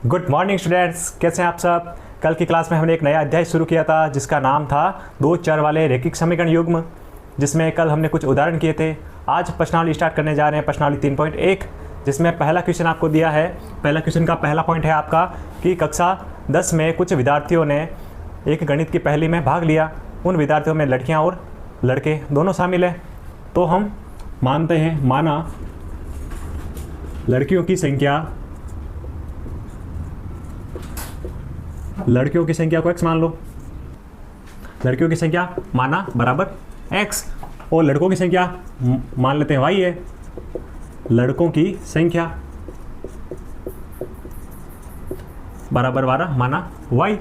Good morning students, कैसे हैं आप सब। कल की क्लास में हमने एक नया अध्याय शुरू किया था जिसका नाम था दो चर वाले रैखिक समीकरण युग्म, जिसमें कल हमने कुछ उदाहरण किए थे। आज प्रश्नावली स्टार्ट करने जा रहे हैं, प्रश्नावली 3.1, जिसमें पहला क्वेश्चन आपको दिया है। पहला क्वेश्चन का पहला पॉइंट है आपका कि कक्षा 10 में कुछ विद्यार्थियों ने एक गणित की पहेली में भाग लिया। उन विद्यार्थियों में लड़कियाँ और लड़के दोनों शामिल हैं। तो हम मानते हैं, माना लड़कियों की संख्या को x मान लो। लड़कियों की संख्या माना बराबर x और लड़कों की संख्या मान लेते हैं y है। लड़कों की संख्या बराबर 12 माना y।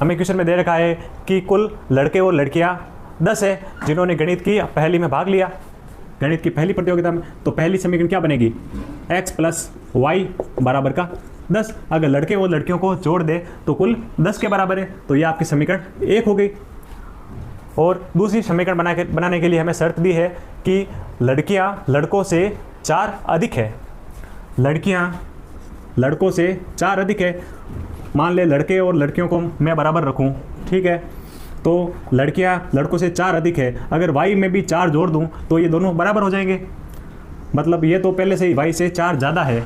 हमें क्वेश्चन में दे रखा है कि कुल लड़के और लड़कियां 10 है जिन्होंने गणित की पहेली में भाग लिया, गणित की पहली प्रतियोगिता में। तो पहली समीकरण क्या बनेगी, x प्लस वाई बराबर का 10। अगर लड़के और लड़कियों को जोड़ दे तो कुल 10 के बराबर है, तो ये आपकी समीकरण 1 हो गई। और दूसरी समीकरण बनाने के लिए हमें शर्त दी है कि लड़कियां लड़कों से 4 अधिक है। लड़कियां लड़कों से 4 अधिक है। मान ले लड़के और लड़कियों को मैं बराबर रखूं, ठीक है। तो लड़कियां लड़कों से 4 अधिक है। अगर y में भी 4 जोड़ दूं तो ये दोनों बराबर हो जाएंगे। मतलब ये तो पहले से ही y से 4 ज़्यादा है,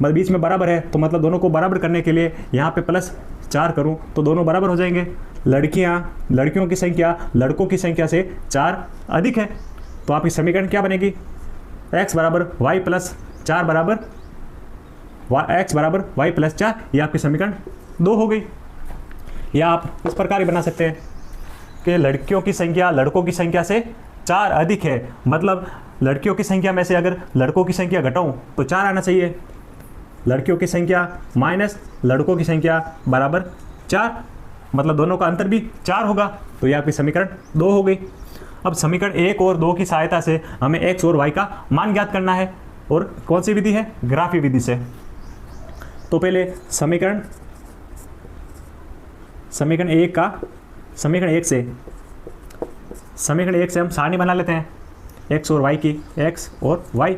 मतलब बीच में बराबर है, तो मतलब दोनों को बराबर करने के लिए यहाँ पे प्लस 4 करूँ तो दोनों बराबर हो जाएंगे। लड़कियों की संख्या लड़कों की संख्या से 4 अधिक है। तो आपकी समीकरण क्या बनेगी, x बराबर y प्लस 4 बराबर x बराबर y प्लस 4। ये आपकी समीकरण 2 हो गई। या आप इस प्रकार ही बना सकते हैं कि लड़कियों की संख्या लड़कों की संख्या से 4 अधिक है। मतलब लड़कियों की संख्या में से अगर लड़कों की संख्या घटाऊं तो 4 आना चाहिए। लड़कियों की संख्या माइनस लड़कों की संख्या बराबर 4, मतलब दोनों का अंतर भी 4 होगा। तो ये आपकी समीकरण 2 हो गई। अब समीकरण 1 और 2 की सहायता से हमें x और y का मान ज्ञात करना है। और कौन सी विधि है, ग्राफी विधि से। तो पहले समीकरण 1 से हम सारणी बना लेते हैं x और y की, x और y।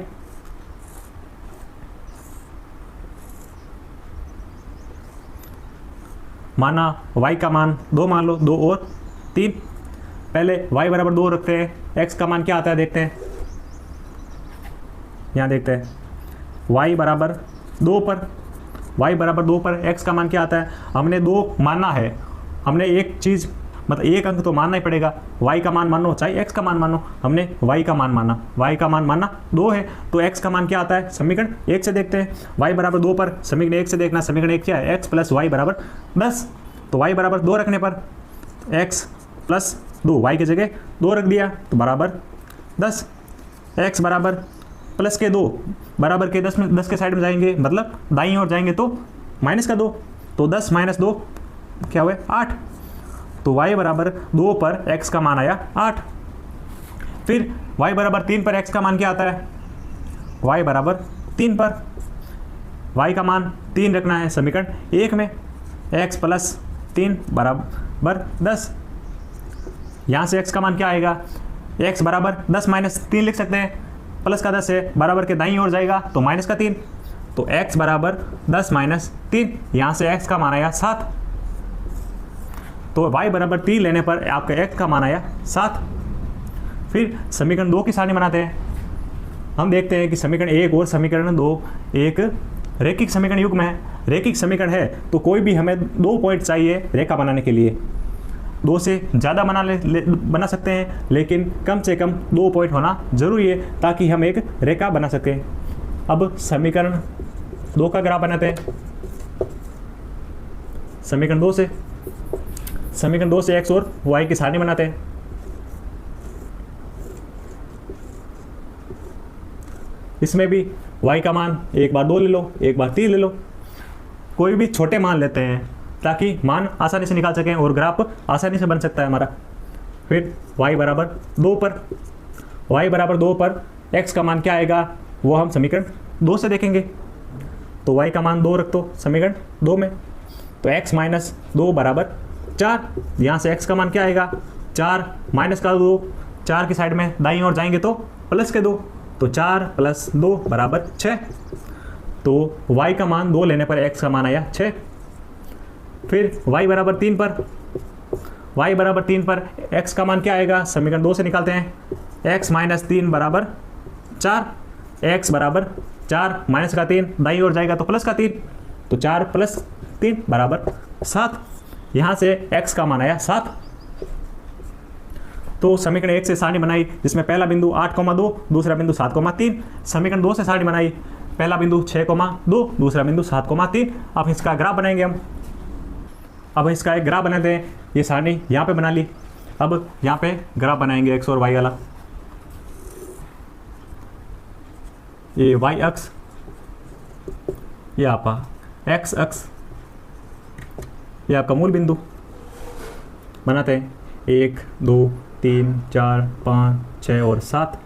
माना y का मान 2 मान लो, 2 और 3। पहले y बराबर 2 रखते हैं, x का मान क्या आता है देखते हैं। यहाँ देखते हैं y बराबर 2 पर x का मान क्या आता है। हमने 2 मानना है, हमने एक चीज़ मतलब एक अंक तो मानना ही पड़ेगा। y का मान मानो चाहे x का मान मानो, हमने y का मान माना। y का मान माना 2 है, तो x का मान क्या आता है समीकरण 1 से देखते हैं। y बराबर 2 पर समीकरण 1 से देखना, समीकरण 1 क्या है, x प्लस वाई बराबर 10। तो y बराबर 2 रखने पर x प्लस 2, y की जगह 2 रख दिया तो बराबर 10। x बराबर प्लस के 2 बराबर के 10 के साइड में जाएंगे, मतलब दाईं ओर जाएंगे तो माइनस का 2, तो 10 माइनस 2 क्या हुआ 8। तो y बराबर 2 पर x का मान आया 8। फिर y बराबर 3 पर x का मान क्या आता है, y बराबर 3 पर y का मान 3 रखना है समीकरण 1 में। x प्लस 3 बराबर 10। यहाँ से x का मान क्या आएगा, x बराबर 10 माइनस 3 लिख सकते हैं। प्लस का 10 है, बराबर के दाईं ओर जाएगा तो माइनस का 3। तो x बराबर 10 माइनस 3, यहाँ से x का मान आया 7। तो y बराबर 3 लेने पर आपका x का मान आया 7। फिर समीकरण 2 की सारणी बनाते हैं। हम देखते हैं कि समीकरण 1 और समीकरण 2 एक रैखिक समीकरण युग्म है। रैखिक समीकरण है तो कोई भी हमें 2 पॉइंट चाहिए रेखा बनाने के लिए। 2 से ज़्यादा बना सकते हैं, लेकिन कम से कम 2 पॉइंट होना जरूरी है ताकि हम एक रेखा बना सकें। अब समीकरण 2 का ग्राफ बनाते हैं। समीकरण 2 से x और y की सारणी बनाते हैं। इसमें भी y का मान एक बार 2 ले लो, एक बार 3 ले लो, कोई भी छोटे मान लेते हैं ताकि मान आसानी से निकाल सकें और ग्राफ आसानी से बन सकता है हमारा। फिर y बराबर 2 पर x का मान क्या आएगा वो हम समीकरण 2 से देखेंगे। तो y का मान 2 रख दो समीकरण 2 में, तो x माइनस 2 बराबर 4। यहाँ से x का मान क्या आएगा, 4 माइनस का 2, 4 की साइड में दाईं ओर जाएंगे तो प्लस के 2, तो 4 प्लस 2 बराबर 6। तो y का मान 2 लेने पर x का मान आया 6। फिर y बराबर 3 पर, y बराबर 3 पर x का मान क्या आएगा, समीकरण 2 से निकालते हैं, x माइनस 3 बराबर 4, x बराबर 4 माइनस का 3 दाईं ओर जाएगा तो प्लस का 3, तो 4 प्लस 3 बराबर 7। यहाँ से x का मान आया 7। तो समीकरण 1 से सारणी बनाई जिसमें पहला बिंदु 8,2, दूसरा बिंदु 7,3। समीकरण 2 से सारणी बनाई, पहला बिंदु 6,2, दूसरा बिंदु 7,3। अब इसका ग्राफ बनाएंगे हम। अब इसका एक ग्राफ बनाते हैं, ये सारणी यहाँ पे बना ली। अब यहाँ पे ग्राफ बनाएंगे x और y वाला। ये y अक्ष, ये आपका x अक्ष, ये आपका मूल बिंदु बनाते हैं। 1 2 3 4 5 6 और 7,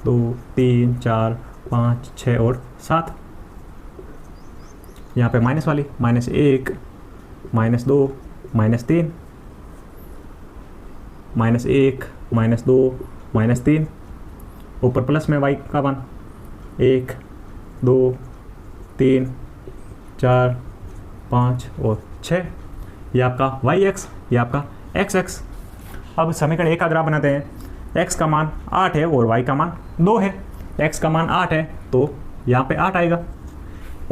2 3 4 5 6 और 7। यहाँ पे माइनस वाली, -1 -2 -3, -1 -2 -3, ऊपर प्लस में y का मान 1 2 3 4 5 और 6। ये आपका y एक्स, ये आपका x एक्स। अब समीकरण 1 का ग्राफ बनाते हैं। x का मान 8 है और y का मान 2 है। x का मान 8 है तो यहाँ पे 8 आएगा।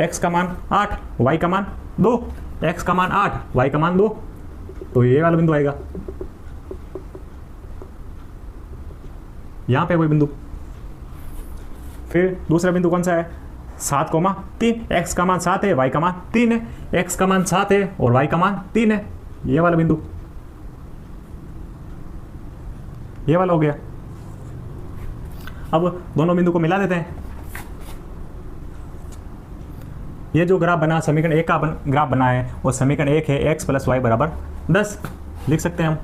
x का मान 8, y का मान 2, x का मान 8, y का मान 2, तो ये वाला बिंदु आएगा। यहाँ पे कोई बिंदु। फिर दूसरा बिंदु कौन सा है, 7,3। x का मान 7 है, y का मान 3 है। x का मान 7 है और y का मान 3 है, ये वाला बिंदु, ये वाला हो गया। अब दोनों बिंदु को मिला देते हैं। ये जो ग्राफ बना, समीकरण 1 का ग्राफ बना है, वो समीकरण 1 है x प्लस वाई बराबर 10। लिख सकते हैं हम,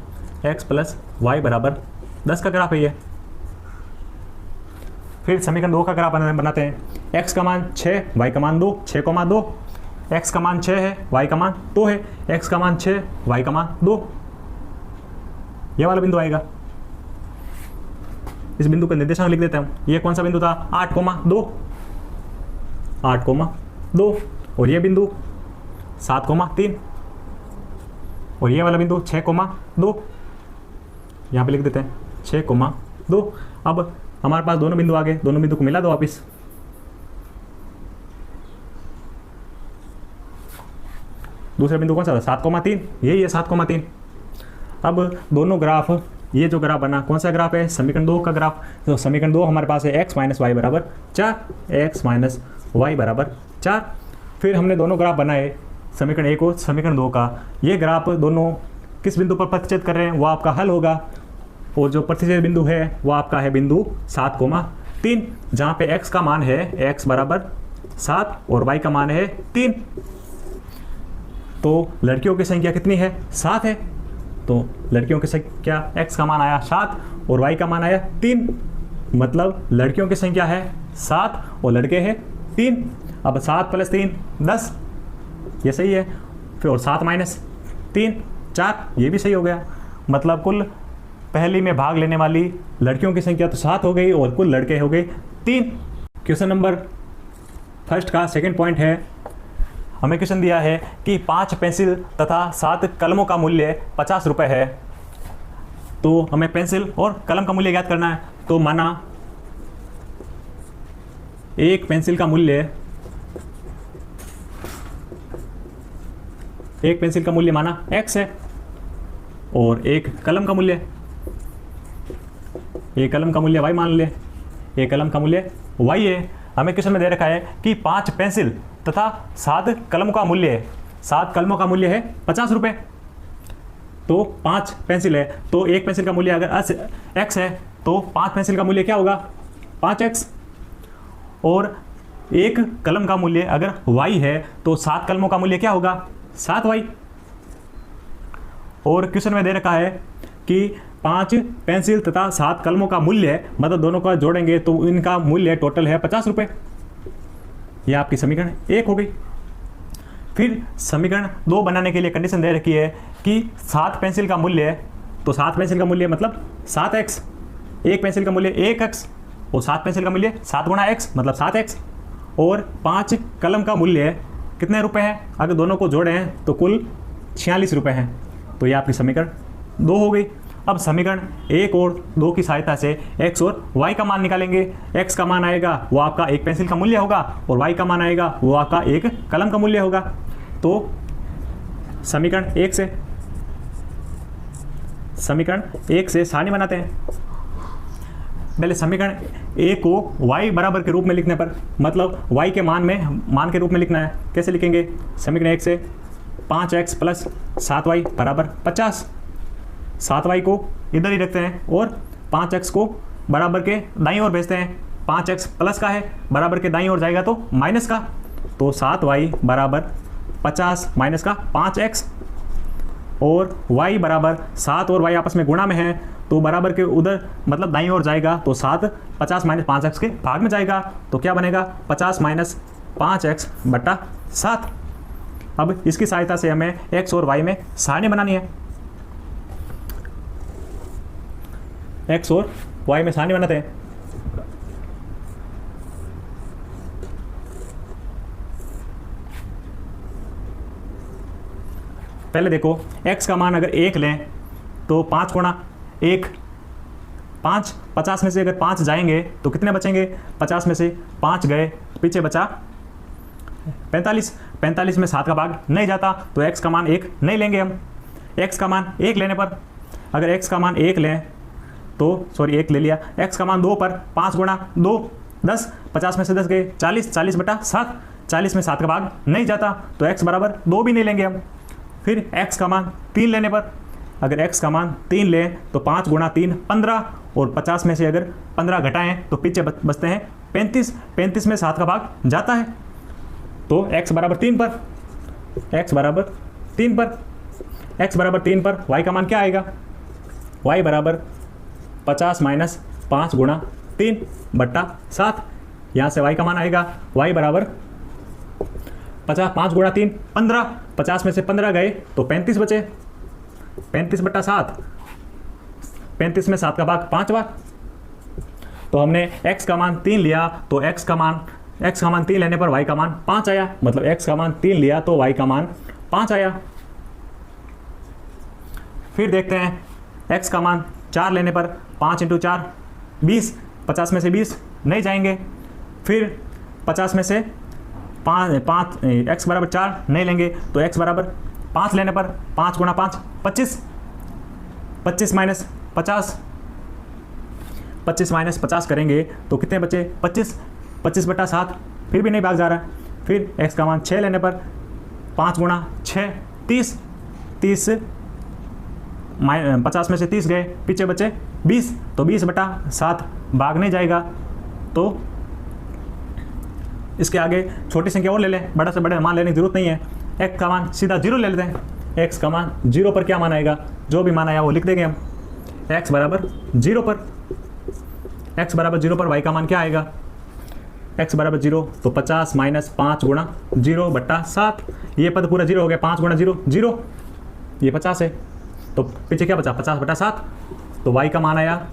x प्लस वाई बराबर 10 का ग्राफ है ये। फिर समीकरण 2 का ग्राफ बनाते हैं। x का मान 6, y का मान 2, 6,2। x का मान 6 है, y का मान 2 है। x का मान 6, y का मान 2, ये वाला बिंदु आएगा। इस बिंदु का निर्देशांक लिख देते हैं हम। ये कौन सा बिंदु था, 8,2, 8,2। और ये बिंदु 7,3 और ये वाला बिंदु 6,2, यहाँ पे लिख देते हैं 6,2। अब हमारे पास दोनों बिंदु आ गए, दोनों बिंदु को मिला दो वापिस। दूसरा बिंदु कौन सा था, 7,3, यही है 7,3। अब दोनों ग्राफ, ये जो ग्राफ बना कौन सा ग्राफ है, समीकरण 2 का ग्राफ। तो समीकरण 2 हमारे पास है x माइनस वाई बराबर 4, x माइनस वाई बराबर 4। फिर हमने दोनों ग्राफ बनाए, समीकरण 1 और समीकरण 2 का। ये ग्राफ दोनों किस बिंदु पर प्रतिच्छेद कर रहे हैं, वो आपका हल होगा। और जो प्रतिच्छेद बिंदु है वो आपका है बिंदु 7,3, जहाँ पे x का मान है x बराबर 7 और y का मान है 3। तो लड़कियों की संख्या कितनी है, 7 है। तो लड़कियों की संख्या x का मान आया 7 और y का मान आया 3, मतलब लड़कियों की संख्या है 7 और लड़के हैं 3। अब 7 प्लस 3 10, ये सही है। फिर और 7 माइनस 3 4, ये भी सही हो गया। मतलब कुल पहली में भाग लेने वाली लड़कियों की संख्या तो 7 हो गई और कुल लड़के हो गए 3। क्वेश्चन नंबर फर्स्ट का सेकंड पॉइंट है, हमें क्वेश्चन दिया है कि 5 पेंसिल तथा 7 कलमों का मूल्य 50 रुपये है। तो हमें पेंसिल और कलम का मूल्य ज्ञात करना है। तो माना एक पेंसिल का मूल्य, एक पेंसिल का मूल्य माना x है और एक कलम का मूल्य, एक कलम का मूल्य y मान ले, एक कलम का मूल्य y है। हमें क्वेश्चन में दे रखा है कि 5 पेंसिल तथा 7 कलमों का मूल्य है, 7 कलमों का मूल्य है 50 रुपये। तो 5 पेंसिल है, तो एक पेंसिल का मूल्य अगर x है तो 5 पेंसिल का मूल्य क्या होगा, 5x। और एक कलम का मूल्य अगर y है तो 7 कलमों का मूल्य क्या होगा, 7y। और क्वेश्चन में दे रखा है कि 5 पेंसिल तथा 7 कलमों का मूल्य, मतलब दोनों का जोड़ेंगे तो इनका मूल्य टोटल है 50 रुपये। यह आपकी समीकरण 1 हो गई। फिर समीकरण 2 बनाने के लिए कंडीशन दे रखी है कि 7 पेंसिल का मूल्य, तो 7 पेंसिल का मूल्य मतलब 7x, एक पेंसिल का मूल्य 1x और 7 पेंसिल का मूल्य 7 गुणा x मतलब 7x। और 5 कलम का मूल्य कितने रुपए है, अगर दोनों को जोड़े हैं तो कुल 46 रुपए हैं। तो ये आपकी समीकरण 2 हो गई। अब समीकरण 1 और 2 की सहायता से x और y का मान निकालेंगे। x का मान आएगा वो आपका एक पेंसिल का मूल्य होगा और y का मान आएगा वो आपका एक कलम का मूल्य होगा। तो समीकरण 1 से सारणी बनाते हैं। पहले समीकरण 1 को y बराबर के रूप में लिखने पर, मतलब y के मान के रूप में लिखना है। कैसे लिखेंगे? समीकरण 1 से 5x प्लस 7y बराबर 50। 7y को इधर ही रखते हैं और 5x को बराबर के दाईं ओर भेजते हैं। 5x प्लस का है, बराबर के दाईं ओर जाएगा तो माइनस का। तो 7y बराबर 50 माइनस का 5x, और y बराबर 7 और y आपस में गुणा में है तो बराबर के उधर मतलब दाईं ओर जाएगा तो 7 50 माइनस 5x के भाग में जाएगा। तो क्या बनेगा? 50 माइनस 5x बटा 7। अब इसकी सहायता से हमें x और y में सारणी बनानी है। x और y में सारणी बनाते हैं। पहले देखो x का मान अगर 1 लें तो 5 गुणा 1 5, 50 में से अगर 5 जाएंगे तो कितने बचेंगे? 50 में से 5 गए, पीछे बचा 45। 45 में 7 का भाग नहीं जाता तो x का मान 1 नहीं लेंगे हम। x का मान 1 लेने पर, अगर x का मान 1 लें तो 1 ले लिया, x का मान 2 पर 5 गुणा 2 10, 50 में से 10 गए 40, 40 बटा 7, 40 में 7 का भाग नहीं जाता तो x बराबर 2 भी नहीं लेंगे हम। फिर x का मान 3 लेने पर, अगर x का मान 3 लें तो 5 गुणा 3 15, और 50 में से अगर 15 घटाएं तो पीछे बचते हैं 35। 35 में 7 का भाग जाता है तो x बराबर 3 पर, x बराबर 3 पर, x बराबर 3 पर y का मान क्या आएगा? y बराबर 50 माइनस 5 गुणा 3 बट्टा 7। यहाँ से y का मान आएगा y बराबर 5 गुणा 3 15, 50 में से 15 गए तो 35 बचे, 35 बट्टा 7, 35 में 7 का भाग 5 बार। तो हमने x का मान 3 लिया तो x का मान 3 लेने पर y का मान 5 आया, मतलब x का मान 3 लिया तो y का मान 5 आया। फिर देखते हैं x का मान 4 लेने पर, 5 × 4 20, 50 में से 20 नहीं जाएंगे। फिर 50 में से 5 x बराबर 4 नहीं लेंगे तो x बराबर 5 लेने पर 5 गुणा 5 25, 25 माइनस 50, 25 माइनस 50 करेंगे तो कितने बचे? 25, 25 बटा 7, फिर भी नहीं भाग जा रहा है। फिर x का मान 6 लेने पर 5 गुणा 6 30, 30 50 में से 30 गए, पीछे बचे 20, तो 20 बटा 7 भाग नहीं जाएगा। तो इसके आगे छोटी संख्या और ले लें, बड़ा से बड़ा मान लेने की जरूरत नहीं है। x का मान सीधा 0 ले लेते हैं। x का मान 0 पर क्या मान आएगा? जो भी मान आया वो लिख देंगे हम। x बराबर 0 पर, x बराबर 0 पर y का मान क्या आएगा? x बराबर 0 तो 50 माइनस 5 गुणा 0 बट्टा 7। ये पद पूरा 0 हो गया, 5 गुणा 0 0, ये 50 है तो पीछे क्या बचा? 50 बटा 7। तो y का मान आया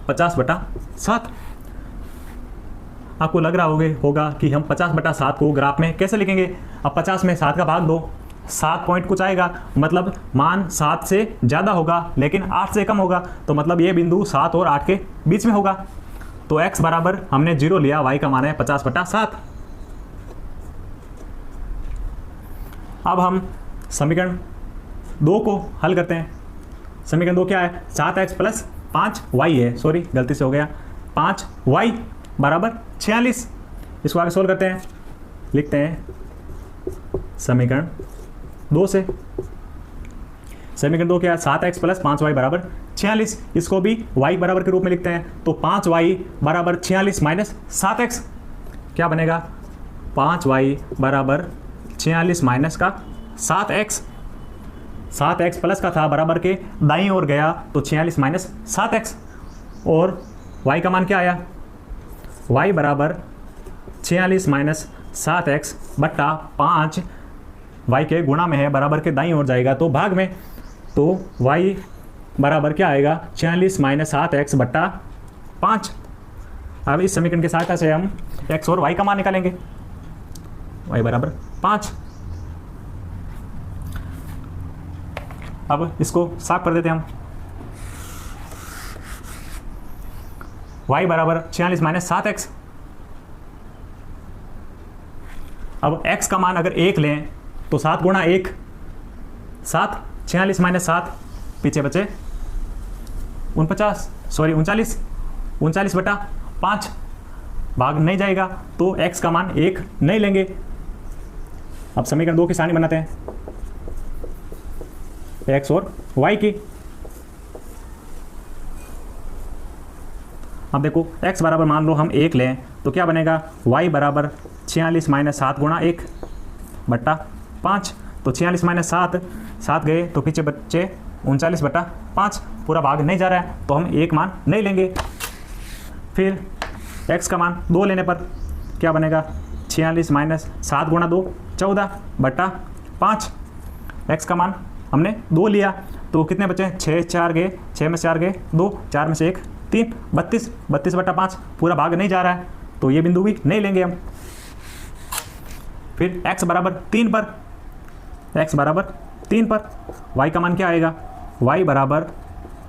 50 बटा 7। आपको लग रहा होगा कि हम 50 बटा 7 को ग्राफ में कैसे लिखेंगे? अब 50 में 7 का भाग दो, 7 पॉइंट कुछ आएगा, मतलब मान 7 से ज़्यादा होगा लेकिन 8 से कम होगा, तो मतलब ये बिंदु 7 और 8 के बीच में होगा। तो x बराबर हमने 0 लिया, y का मान है 50 बटा 7। अब हम समीकरण 2 को हल करते हैं। समीकरण 2 क्या है? 7x प्लस 5y है, सॉरी गलती से हो गया, 5y बराबर 46। इसको आगे सोल्व करते हैं, लिखते हैं समीकरण 2 से। समीकरण 2 क्या है? 7x प्लस 5y बराबर 46। इसको भी y बराबर के रूप में लिखते हैं तो 5y बराबर 46 माइनस 7x क्या बनेगा? 5y बराबर 46 माइनस का 7x। 7x प्लस का था, बराबर के दाईं ओर गया तो 46 माइनस 7x, और y का मान क्या आया? y बराबर 46 माइनस 7x बट्टा 5, y के गुणा में है, बराबर के दाईं ओर जाएगा तो भाग में, तो y बराबर क्या आएगा? 46 माइनस 7x बट्टा 5। अब इस समीकरण की सहायता से हम x और y का मान निकालेंगे। y बराबर 5। अब इसको साफ कर देते हैं हम। y बराबर 46 माइनस 7x। अब x का मान अगर 1 लें तो 7 गुणा 1 7, 46 माइनस 7 पीछे बचे 39 बटा 5 भाग नहीं जाएगा तो x का मान 1 नहीं लेंगे। अब समीकरण 2 की सारणी बनाते हैं x और y की। अब देखो x बराबर मान लो हम 1 लें तो क्या बनेगा, y बराबर 46 माइनस 7 गुणा 1 बट्टा 5। तो 46 माइनस 7 गए तो पीछे बच्चे 39 बटा 5, पूरा भाग नहीं जा रहा है तो हम 1 मान नहीं लेंगे। फिर x का मान 2 लेने पर क्या बनेगा, 46 माइनस 7 गुणा 2 14 बट्टा 5। x का मान हमने 2 लिया तो कितने बचे, 6 4 गए, 6 में 4 गए 2, 4 में से 1 3, 32 बटा 5, पूरा भाग नहीं जा रहा है तो ये बिंदु भी नहीं लेंगे हम। फिर x बराबर 3 पर y का मान क्या आएगा, y बराबर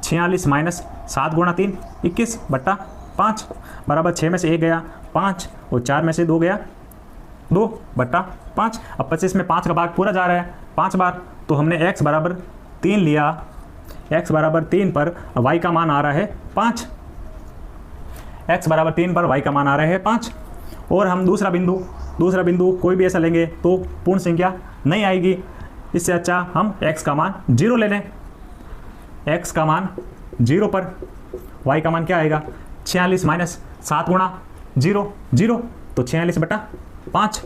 46 माइनस 7 गुणा 3 21 बट्टा 5 बराबर 6 में से 1 गया 5 और 4 में से 2 गया 2 बट्टा 5। अब 25 में 5 का भाग पूरा जा रहा है 5 बार तो हमने x बराबर 3 लिया। x बराबर 3 पर y का मान आ रहा है 5। x बराबर 3 पर y का मान आ रहा है 5। और हम दूसरा बिंदु कोई भी ऐसा लेंगे तो पूर्ण संख्या नहीं आएगी। इससे अच्छा हम x का मान 0 ले लें। x का मान 0 पर y का मान क्या आएगा, 46 माइनस 7 गुणा 0 तो 46 बटा 5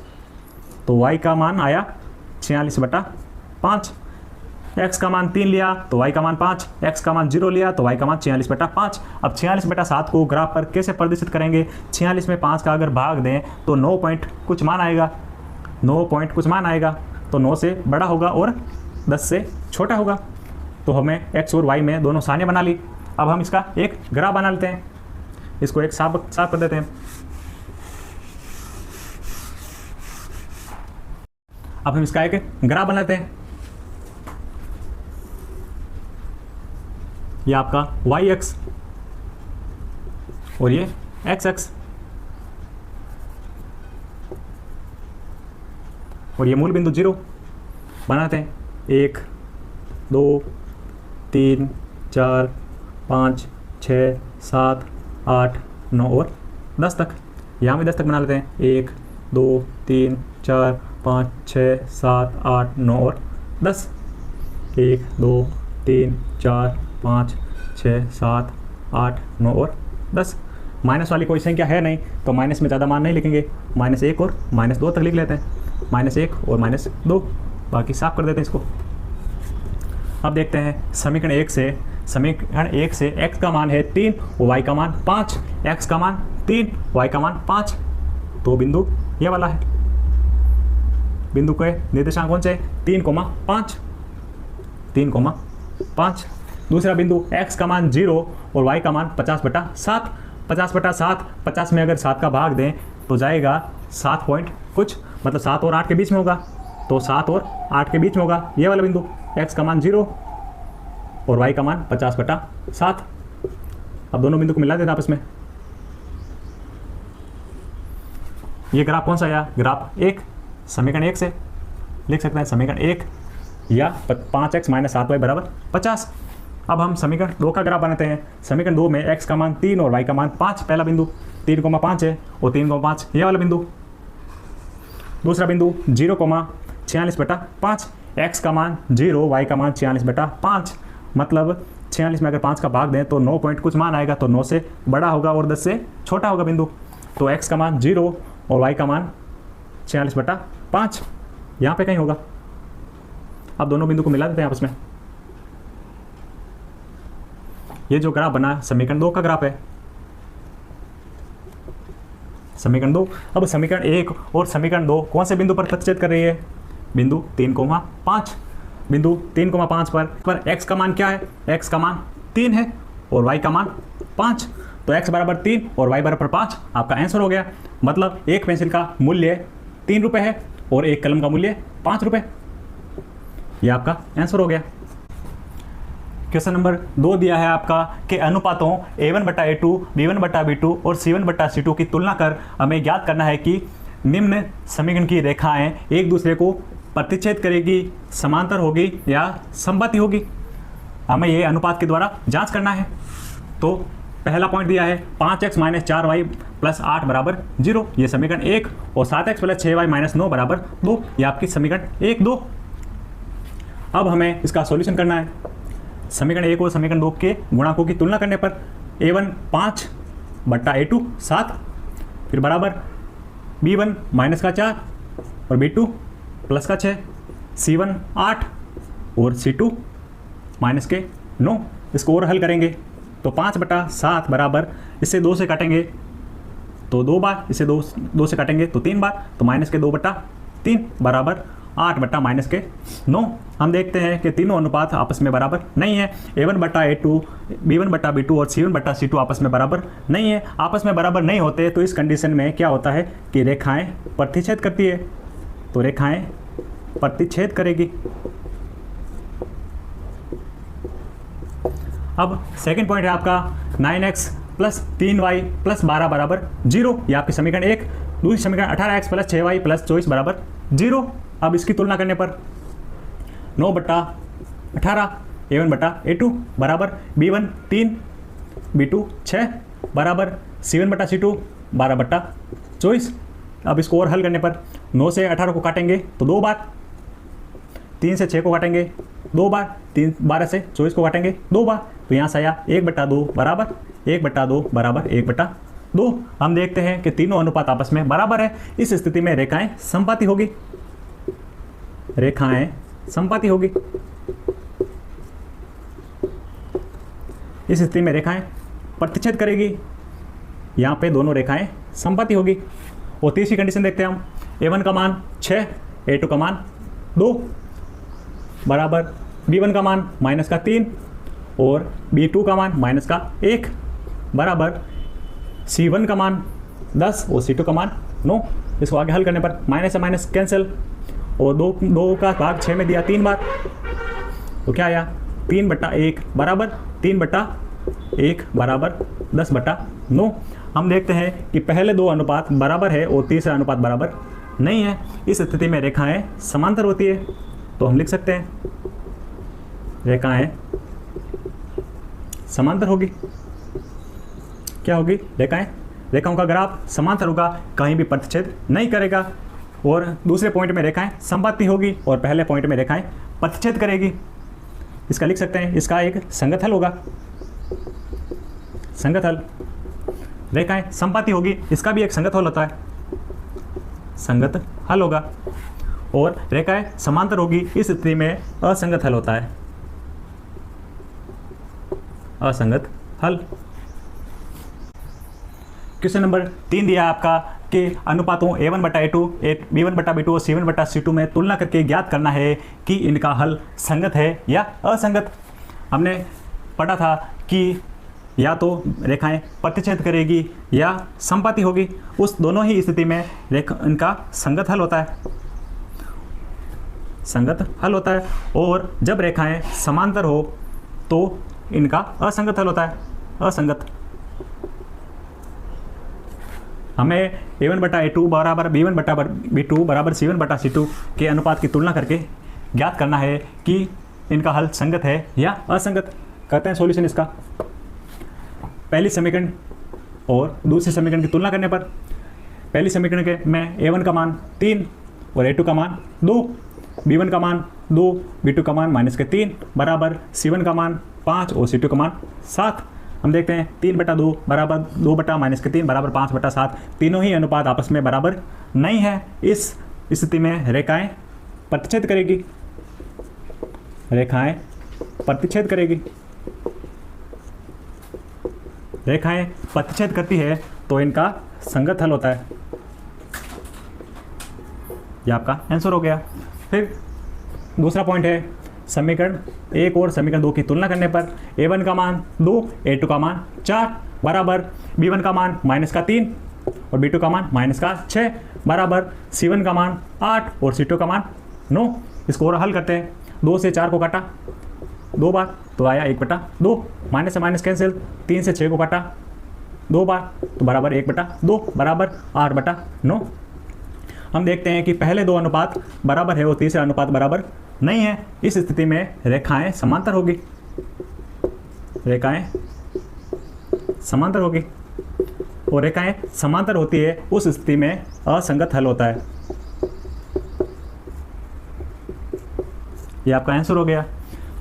तो y का मान आया 46 बटा 5। x का मान 3 लिया तो y का मान 5, x का मान 0 लिया तो y का मान 46 बटा 5। अब 46 बटा 7 को ग्राफ पर कैसे प्रदर्शित करेंगे, 46 में 5 का अगर भाग दें तो 9 पॉइंट कुछ मान आएगा तो 9 से बड़ा होगा और 10 से छोटा होगा। तो हमें x और y में दोनों सारणी बना ली। अब हम इसका एक ग्राफ बना लेते हैं, इसको एक साफ कर देते हैं। अब हम इसका एक ग्राफ बनाते हैं। ये आपका y एक्स और ये x एक्स और ये मूल बिंदु 0 बनाते हैं। 1 2 3 4 5 6 7 8 9 और 10 तक। यहाँ भी 10 तक बना लेते हैं। 1 2 3 4 5 6 7 8 9 और 10। 1 2 3 4 5 6 7 8 9 और 10। माइनस वाली कोई संख्या है नहीं तो माइनस में ज़्यादा मान नहीं लिखेंगे, -1 और -2 तक लिख लेते हैं। -1 और -2 बाकी साफ कर देते हैं इसको। अब देखते हैं समीकरण 1 से x का मान है 3 और y का मान 5, x का मान 3 y का मान 5 तो बिंदु ये वाला है। बिंदु के निर्देशांक कौन से, 3,5। दूसरा बिंदु x का मान 0 और y का मान 50 बटा 7। 50 में अगर 7 का भाग दें तो जाएगा 7 पॉइंट कुछ, मतलब 7 और 8 के बीच में होगा तो 7 और 8 के बीच में होगा ये वाला बिंदु। x का मान 0 और y का मान 50 बटा 7। अब दोनों बिंदु को मिला देते हैं आपस में। ये ग्राफ कौन सा आया, ग्राफ 1। समीकरण 1 से लिख सकते हैं समीकरण 1 या 5x माइनस 7y बराबर 50। अब हम समीकरण 2 का ग्राफ बनाते हैं। समीकरण 2 में x का मान 3 और y का मान 5 पहला बिंदु, 3,5 है और 3,5 ये वाला बिंदु। दूसरा बिंदु 0,46 बटा 5, x का मान 0 y का मान 46 बटा 5, मतलब 46 में अगर 5 का भाग दें तो 9 पॉइंट कुछ मान आएगा तो 9 से बड़ा होगा और 10 से छोटा होगा बिंदु। तो x का मान 0 और y का मान 46 बटा 5 यहाँ पे कहीं होगा। अब दोनों बिंदु को मिला देते हैं आपस में। ये जो ग्राफ बना समीकरण 2 का ग्राफ है, समीकरण 2। अब समीकरण 1 और समीकरण 2 कौन से बिंदु पर प्रतिच्छेद कर रही है, बिंदु 3,5। बिंदु 3,5 पर x का मान क्या है, x का मान 3 है और y का मान 5। तो x बराबर 3 और y बराबर 5 आपका आंसर हो गया। मतलब एक पेंसिल का मूल्य 3 रुपये है और एक कलम का मूल्य 5 रुपये। ये आपका आंसर हो गया। क्वेश्चन नंबर 2 दिया है आपका कि अनुपातों A1/A2, B1/B2 और C1/C2 की तुलना कर हमें ज्ञात करना है कि निम्न समीकरण की रेखाएं एक दूसरे को प्रतिच्छेद करेगी, समांतर होगी या समबाती होगी। हमें ये अनुपात के द्वारा जांच करना है। तो पहला पॉइंट दिया है 5x - 4y + 8 = 0, ये समीकरण 1, और 7x + 6y - 9 = 2, ये आपकी समीकरण 1, 2। अब हमें इसका सॉल्यूशन करना है। समीकरण 1 और समीकरण 2 के गुणांकों की तुलना करने पर A1 5/A2 7, फिर बराबर B1 -4 और B2 +6, C1 8 और C2 -9। इसको और हल करेंगे तो 5/7 बराबर, इससे 2 से काटेंगे तो 2 बार, इससे 2 से काटेंगे तो 3 बार, तो -2/3 बराबर 8/-9। हम देखते हैं कि तीनों अनुपात आपस में बराबर नहीं है। A1/A2, B1/B2 और C1/C2 आपस में बराबर नहीं है। आपस में बराबर नहीं होते तो इस कंडीशन में क्या होता है कि रेखाएं प्रतिच्छेद करती है, तो रेखाएं प्रतिच्छेद करेगी। अब सेकंड पॉइंट है आपका 9x + 3y + 12 = 0, ये आपकी समीकरण 1। दूसरी समीकरण 18x + 6y + 24 = 0। अब इसकी तुलना करने पर 9/18 A1/A2 बराबर B1 3, B2 6 बराबर C1/C2 12/24। अब इसको और हल करने पर 9 से 18 को काटेंगे तो 2 बार, 3 से 6 को काटेंगे 2 बार, 12 से 24 को काटेंगे 2 बार, तो यहाँ से आया 1/2 बराबर 1/2 बराबर 1/2। हम देखते हैं कि तीनों अनुपात आपस में बराबर है। इस स्थिति में रेखाएं समपाती होगी, रेखाएं समपाती होगी। इस स्थिति में रेखाएं प्रतिच्छेद करेगी, यहाँ पे दोनों रेखाएं समपाती होगी। और तीसरी कंडीशन देखते हैं हम, A1 का मान 6, A2 का मान 2 बराबर B1 का मान -3 और B2 का मान -1 बराबर C1 का मान 10 और C2 का मान 9। इसको आगे हल करने पर माइनस से माइनस कैंसिल, और 2 का भाग 6 में दिया 3 बार, तो क्या आया 3/1 बराबर 3/1 बराबर 10/9। हम देखते हैं कि पहले 2 अनुपात बराबर है और तीसरा अनुपात बराबर नहीं है। इस स्थिति में रेखाएं समांतर होती है, तो हम लिख सकते हैं रेखाएं समांतर होगी। क्या होगी? रेखाओं का ग्राफ समांतर होगा, कहीं भी प्रतिच्छेद नहीं करेगा। और दूसरे पॉइंट में रेखाएं समबाती होगी और पहले पॉइंट में रेखाएं प्रतिच्छेद करेगी। इसका लिख सकते हैं, इसका एक संगत हल होगा। संगत हल, रेखाएं समबाती होगी, इसका भी एक संगत हल होता है, संगत हल होगा। और रेखाएं समांतर होगी, इस स्थिति में असंगत हल होता है, असंगत हल। क्वेश्चन नंबर 3 दिया है आपका कि अनुपातों A1/A2, B1/B2 और C1/C2 में तुलना करके ज्ञात करना है कि इनका हल संगत है या असंगत। हमने पढ़ा था कि या तो रेखाएं प्रतिच्छेद करेगी या समपाती होगी, उस दोनों ही स्थिति में इनका संगत हल होता है, संगत हल होता है। और जब रेखाएं समांतर हो तो इनका असंगत हल होता है, असंगत। हमें A1/A2 बराबर B1/B2 बराबर C1/C2 के अनुपात की तुलना करके ज्ञात करना है कि इनका हल संगत है या असंगत। करते हैं सॉल्यूशन इसका। पहली समीकरण और दूसरी समीकरण की तुलना करने पर पहली समीकरण के में A1 का मान 3 और A2 का मान 2, B1 का मान 2, B2 का मान -3 बराबर C1 का मान 5 और C2 का मान 7। हम देखते हैं 3/2 बराबर 2/-3 बराबर 5/7। तीनों ही अनुपात आपस में बराबर नहीं है। इस स्थिति में रेखाएं प्रतिच्छेद करेगी, रेखाएं प्रतिच्छेद करेगी, रेखाएं प्रतिच्छेद करती है तो इनका संगत हल होता है। यह आपका आंसर हो गया। फिर दूसरा पॉइंट है समीकरण 1 और समीकरण 2 की तुलना करने पर A1 का मान 2, A2 का मान 4 बराबर B1 का मान -3 और B2 का मान माइनस का 6 बराबर C1 का मान 8 और C2 का मान 9। इसको और हल करते हैं, 2 से 4 को काटा 2 बार तो आया 1/2, माइनस से माइनस कैंसिल, 3 से 6 को काटा 2 बार तो बराबर 1/2 बराबर 8/9। हम देखते हैं कि पहले दो अनुपात बराबर है और तीसरा अनुपात बराबर नहीं है। इस स्थिति में रेखाएं समांतर होगी, रेखाएं समांतर होगी और रेखाएं समांतर होती है उस स्थिति में असंगत हल होता है। ये आपका आंसर हो गया।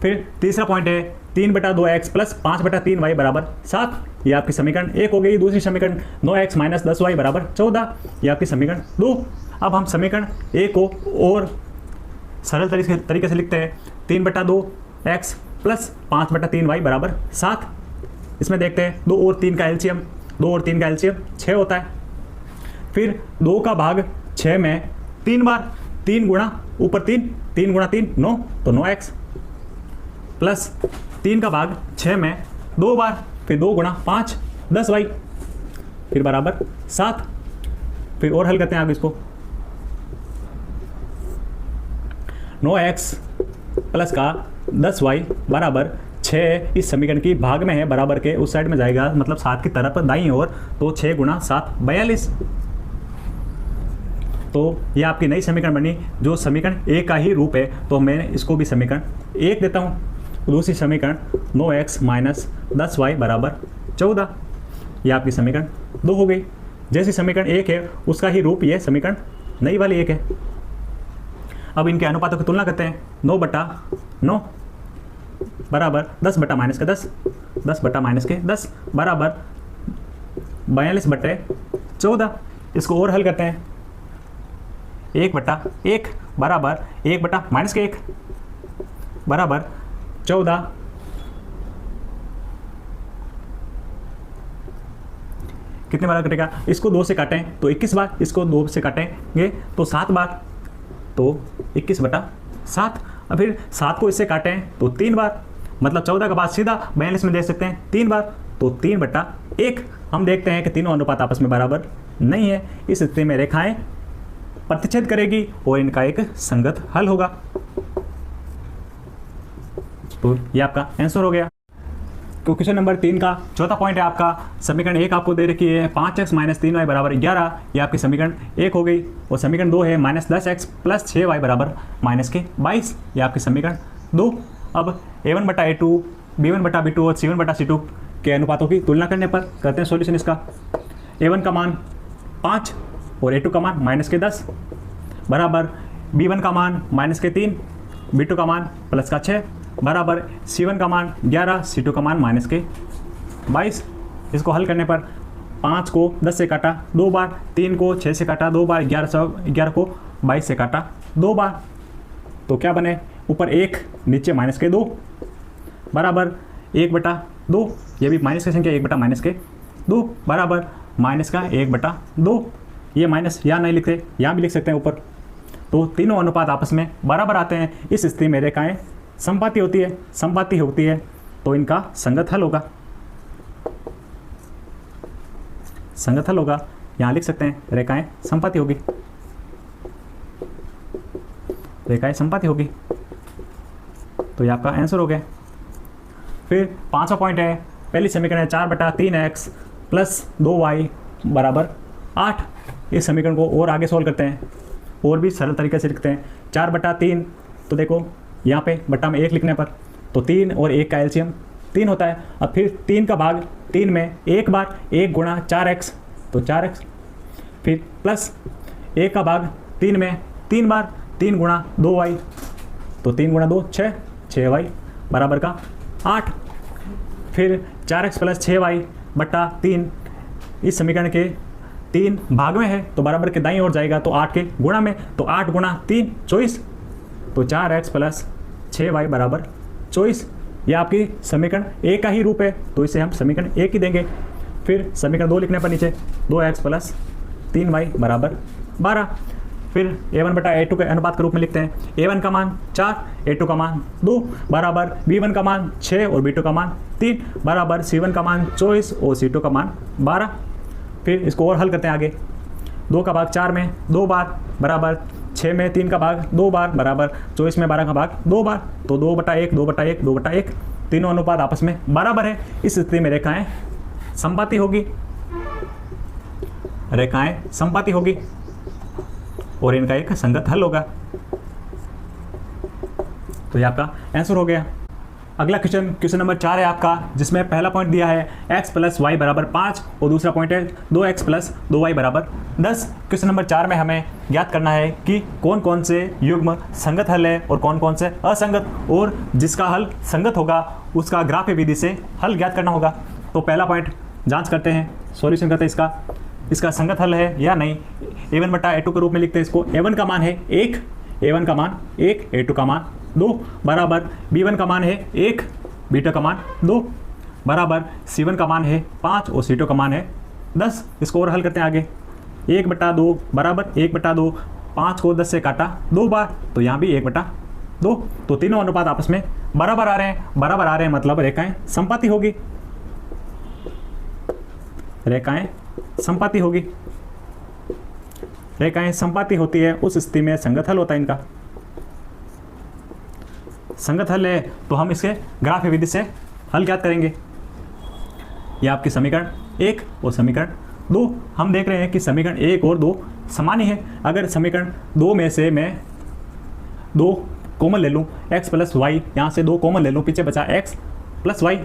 फिर तीसरा पॉइंट है 3/2x प्लस 5/3y बराबर 7। ये आपकी समीकरण 1 हो गई। दूसरी समीकरण 9x माइनस 10y बराबर 14। ये आपकी समीकरण 2। अब हम समीकरण 1 को और सरल तरीके से लिखते हैं, 3/2x प्लस 5/3y बराबर 7। इसमें देखते हैं 2 और 3 का एलसीएम, 2 और 3 का एलसीएम 6 होता है। फिर 2 का भाग 6 में 3 बार, 3 गुणा ऊपर 3, 3 गुणा 3 9 तो 9x प्लस 3 का भाग 6 में 2 बार, फिर 2 गुणा 5 10y फिर बराबर 7। फिर और हल करते हैं आगे इसको, 9x प्लस का 10y बराबर 6 इस समीकरण की भाग में है, बराबर के उस साइड में जाएगा मतलब 7 की तरफ दाईं ओर, तो 6 गुणा 7 42। तो ये आपकी नई समीकरण बनी जो समीकरण 1 का ही रूप है। तो मैं इसको भी समीकरण 1 देता हूँ। दूसरी समीकरण 9x माइनस 10y बराबर 14। ये आपकी समीकरण 2 हो गई। जैसी समीकरण 1 है उसका ही रूप ये समीकरण नई वाली 1 है। अब इनके अनुपातों की तुलना करते हैं, 9/9 बराबर 10/-10, 10/-10 बराबर 42/14। इसको और हल करते हैं, 1/1 बराबर 1/-1 बराबर 14। कितने बार कटेगा? इसको 2 से काटें तो 21 बार, इसको 2 से काटेंगे तो 7 बार, तो 21/7। और फिर 7 को इससे काटें तो 3 बार, मतलब 14 का बाद सीधा 42 में दे सकते हैं 3 बार, तो 3/1। हम देखते हैं कि तीनों अनुपात आपस में बराबर नहीं है। इस स्थिति में रेखाएं प्रतिच्छेद करेगी और इनका एक संगत हल होगा। तो ये आपका आंसर हो गया। तो क्वेश्चन नंबर 3 का चौथा पॉइंट है आपका, समीकरण 1 आपको दे रखी है 5x माइनस 3y बराबर 11। ये आपकी समीकरण 1 हो गई। और समीकरण 2 है -10x प्लस 6y बराबर -22। ये आपकी समीकरण 2। अब a1/a2, b1/b2 और c1/c2 के अनुपातों की तुलना करने पर करते हैं सॉल्यूशन इसका। a1 का मान 5 और a2 का मान -10 बराबर b1 का मान -3, b2 का मान +6 बराबर c1 का मान 11, c2 का मान -22। इसको हल करने पर 5 को 10 से काटा 2 बार, 3 को 6 से काटा 2 बार, 11 को 22 से काटा 2 बार, तो क्या बने? ऊपर 1 नीचे -2 बराबर 1/2। ये भी माइनस की संख्या 1/-2 बराबर -1/2। ये माइनस यहाँ नहीं लिखते, यहाँ भी लिख सकते हैं ऊपर। तो तीनों अनुपात आपस में बराबर आते हैं। इस स्थिति में रेखाएं समपाती होती है तो इनका संगत हल होगा। यहाँ लिख सकते हैं रेखाएं समपाती होगी, तो ये आपका आंसर हो गया। फिर 5वां पॉइंट है, पहली समीकरण है 4/3x प्लस 2y बराबर 8। इस समीकरण को और आगे सॉल्व करते हैं, और भी सरल तरीके से लिखते हैं। 4/3 तो देखो यहाँ पे बट्टा में 1 लिखने पर तो 3 और 1 का एलसीएम 3 होता है। अब फिर 3 का भाग 3 में 1 बार, 1 गुणा 4x तो 4x, फिर प्लस 1 का भाग 3 में 3 बार, 3 गुणा 2y तो 3 गुणा 2 6y बराबर का 8। फिर 4x प्लस 6y बट्टा 3 इस समीकरण के 3 भाग में है तो बराबर के दाईं ओर जाएगा, तो 8 के गुणा में, तो 8 गुणा 3 24, तो 4x प्लस 6y बराबर 24। ये आपकी समीकरण 1 का ही रूप है तो इसे हम समीकरण 1 ही देंगे। फिर समीकरण 2 लिखने पर नीचे 2x प्लस 3y बराबर 12। फिर a1/a2 के अनुपात के रूप में लिखते हैं। a1 का मान 4, a2 का मान 2 बराबर b1 का मान 6 और b2 का मान 3 बराबर c1 का मान 24 और c2 का मान 12। फिर इसको और हल करते हैं आगे। 2 का भाग 4 में 2 बार बराबर 6 में 3 का भाग 2 बार बराबर 24 में 12 का भाग 2 बार, तो 2/1 2/1 2/1, तीनों अनुपात आपस में बराबर है। इस स्थिति में रेखाएं समपाती होगी, रेखाएं समपाती होगी और इनका एक संगत हल होगा। तो ये आपका आंसर हो गया। अगला क्वेश्चन नंबर 4 है आपका, जिसमें पहला पॉइंट दिया है x + y = 5 और दूसरा पॉइंट है 2x + 2y = 10। क्वेश्चन नंबर 4 में हमें ज्ञात करना है कि कौन कौन से युग्म संगत हल है और कौन कौन से असंगत, और जिसका हल संगत होगा उसका ग्राफ विधि से हल ज्ञात करना होगा। तो पहला पॉइंट जांच करते हैं, सॉल्यूशन करते हैं इसका संगत हल है या नहीं। a1/a2 के रूप में लिखते हैं इसको। a1 का मान है 1, a1 का मान 1, a2 का मान 2 बराबर b1 का मान है 1, b2 का मान 2 बराबर c1 का मान है 5 और c2 का मान है 10। इसको और हल करते हैं आगे। 1/2 बराबर 1/2, 5 को 10 से काटा 2 बार, तो यहाँ भी 1/2। तो तीनों अनुपात आपस में बराबर आ रहे हैं, मतलब रेखाएं समपाती होगी, रेखाएं समपाती होगी। रेखाएं समपाती होती है उस स्थिति में संगत हल होता है इनका। संगत हल है तो हम इसके ग्राफ विधि से हल ज्ञात करेंगे। यह आपकी समीकरण 1 और समीकरण 2, हम देख रहे हैं कि समीकरण 1 और 2 समान ही है। अगर समीकरण 2 में से मैं 2 कॉमन ले लूँ, x + y, यहाँ से 2 कॉमन ले लूँ, पीछे बचा x + y,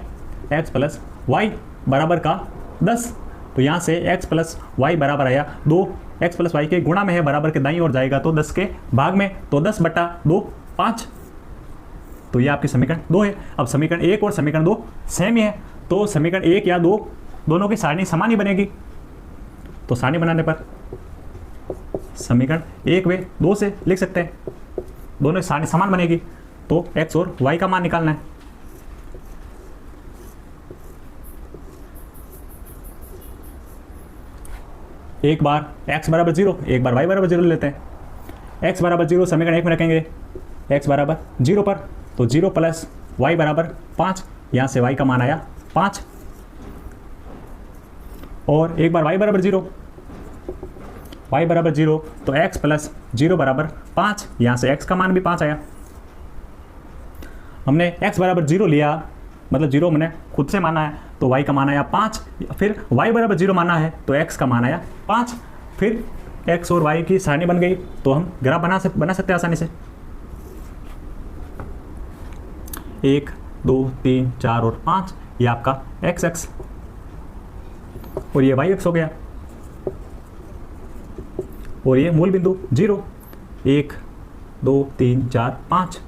x + y बराबर का 10, तो यहाँ से x + y बराबर आया 2, x + y के गुणा में है, बराबर के दाईं ओर जाएगा तो 10 के भाग में, तो 10/2 5। तो ये आपकी समीकरण 2 है। अब समीकरण 1 और समीकरण 2 सेम ही है, तो समीकरण 1 या 2 दोनों की सारणी समान ही बनेगी। तो सारणी बनाने पर समीकरण 1 व 2 से लिख सकते हैं, दोनों की सारणी समान बनेगी। तो x और y का मान निकालना है। एक बार x = 0, एक बार y = 0 लेते हैं। x = 0 समीकरण 1 में रखेंगे, x = 0 पर, तो 0 + y = 5, यहाँ से y का मान आया 5। और एक बार y = 0, y = 0, तो x + 0 = 5, यहाँ से x का मान भी 5 आया। हमने x = 0 लिया, मतलब 0 मैंने खुद से माना है, तो y का मान आया 5। फिर y = 0 माना है तो x का मान आया 5। फिर x और y की सारणी बन गई, तो हम ग्राफ बना सकते हैं आसानी से। 1 2 3 4 और 5, ये आपका x अक्ष और ये y अक्ष हो गया, और ये मूल बिंदु 0, 1 2 3 4 5,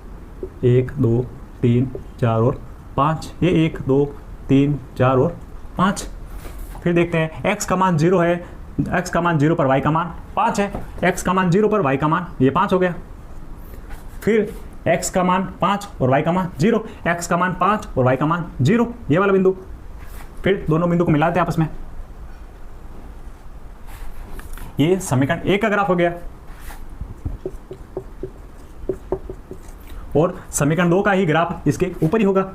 1 2 3 4 और 5, ये 1 2 3 4 और 5। फिर देखते हैं x का मान 0 है, x का मान 0 पर y का मान 5 है, x का मान 0 पर y का मान ये 5 हो गया। फिर x का मान 5 और y का मान 0, x का मान 5 और y का मान 0, ये वाला बिंदु। फिर दोनों बिंदु को मिलाते हैं आपस में, ये समीकरण 1 का ग्राफ हो गया। और समीकरण 2 का ही ग्राफ इसके ऊपर ही होगा,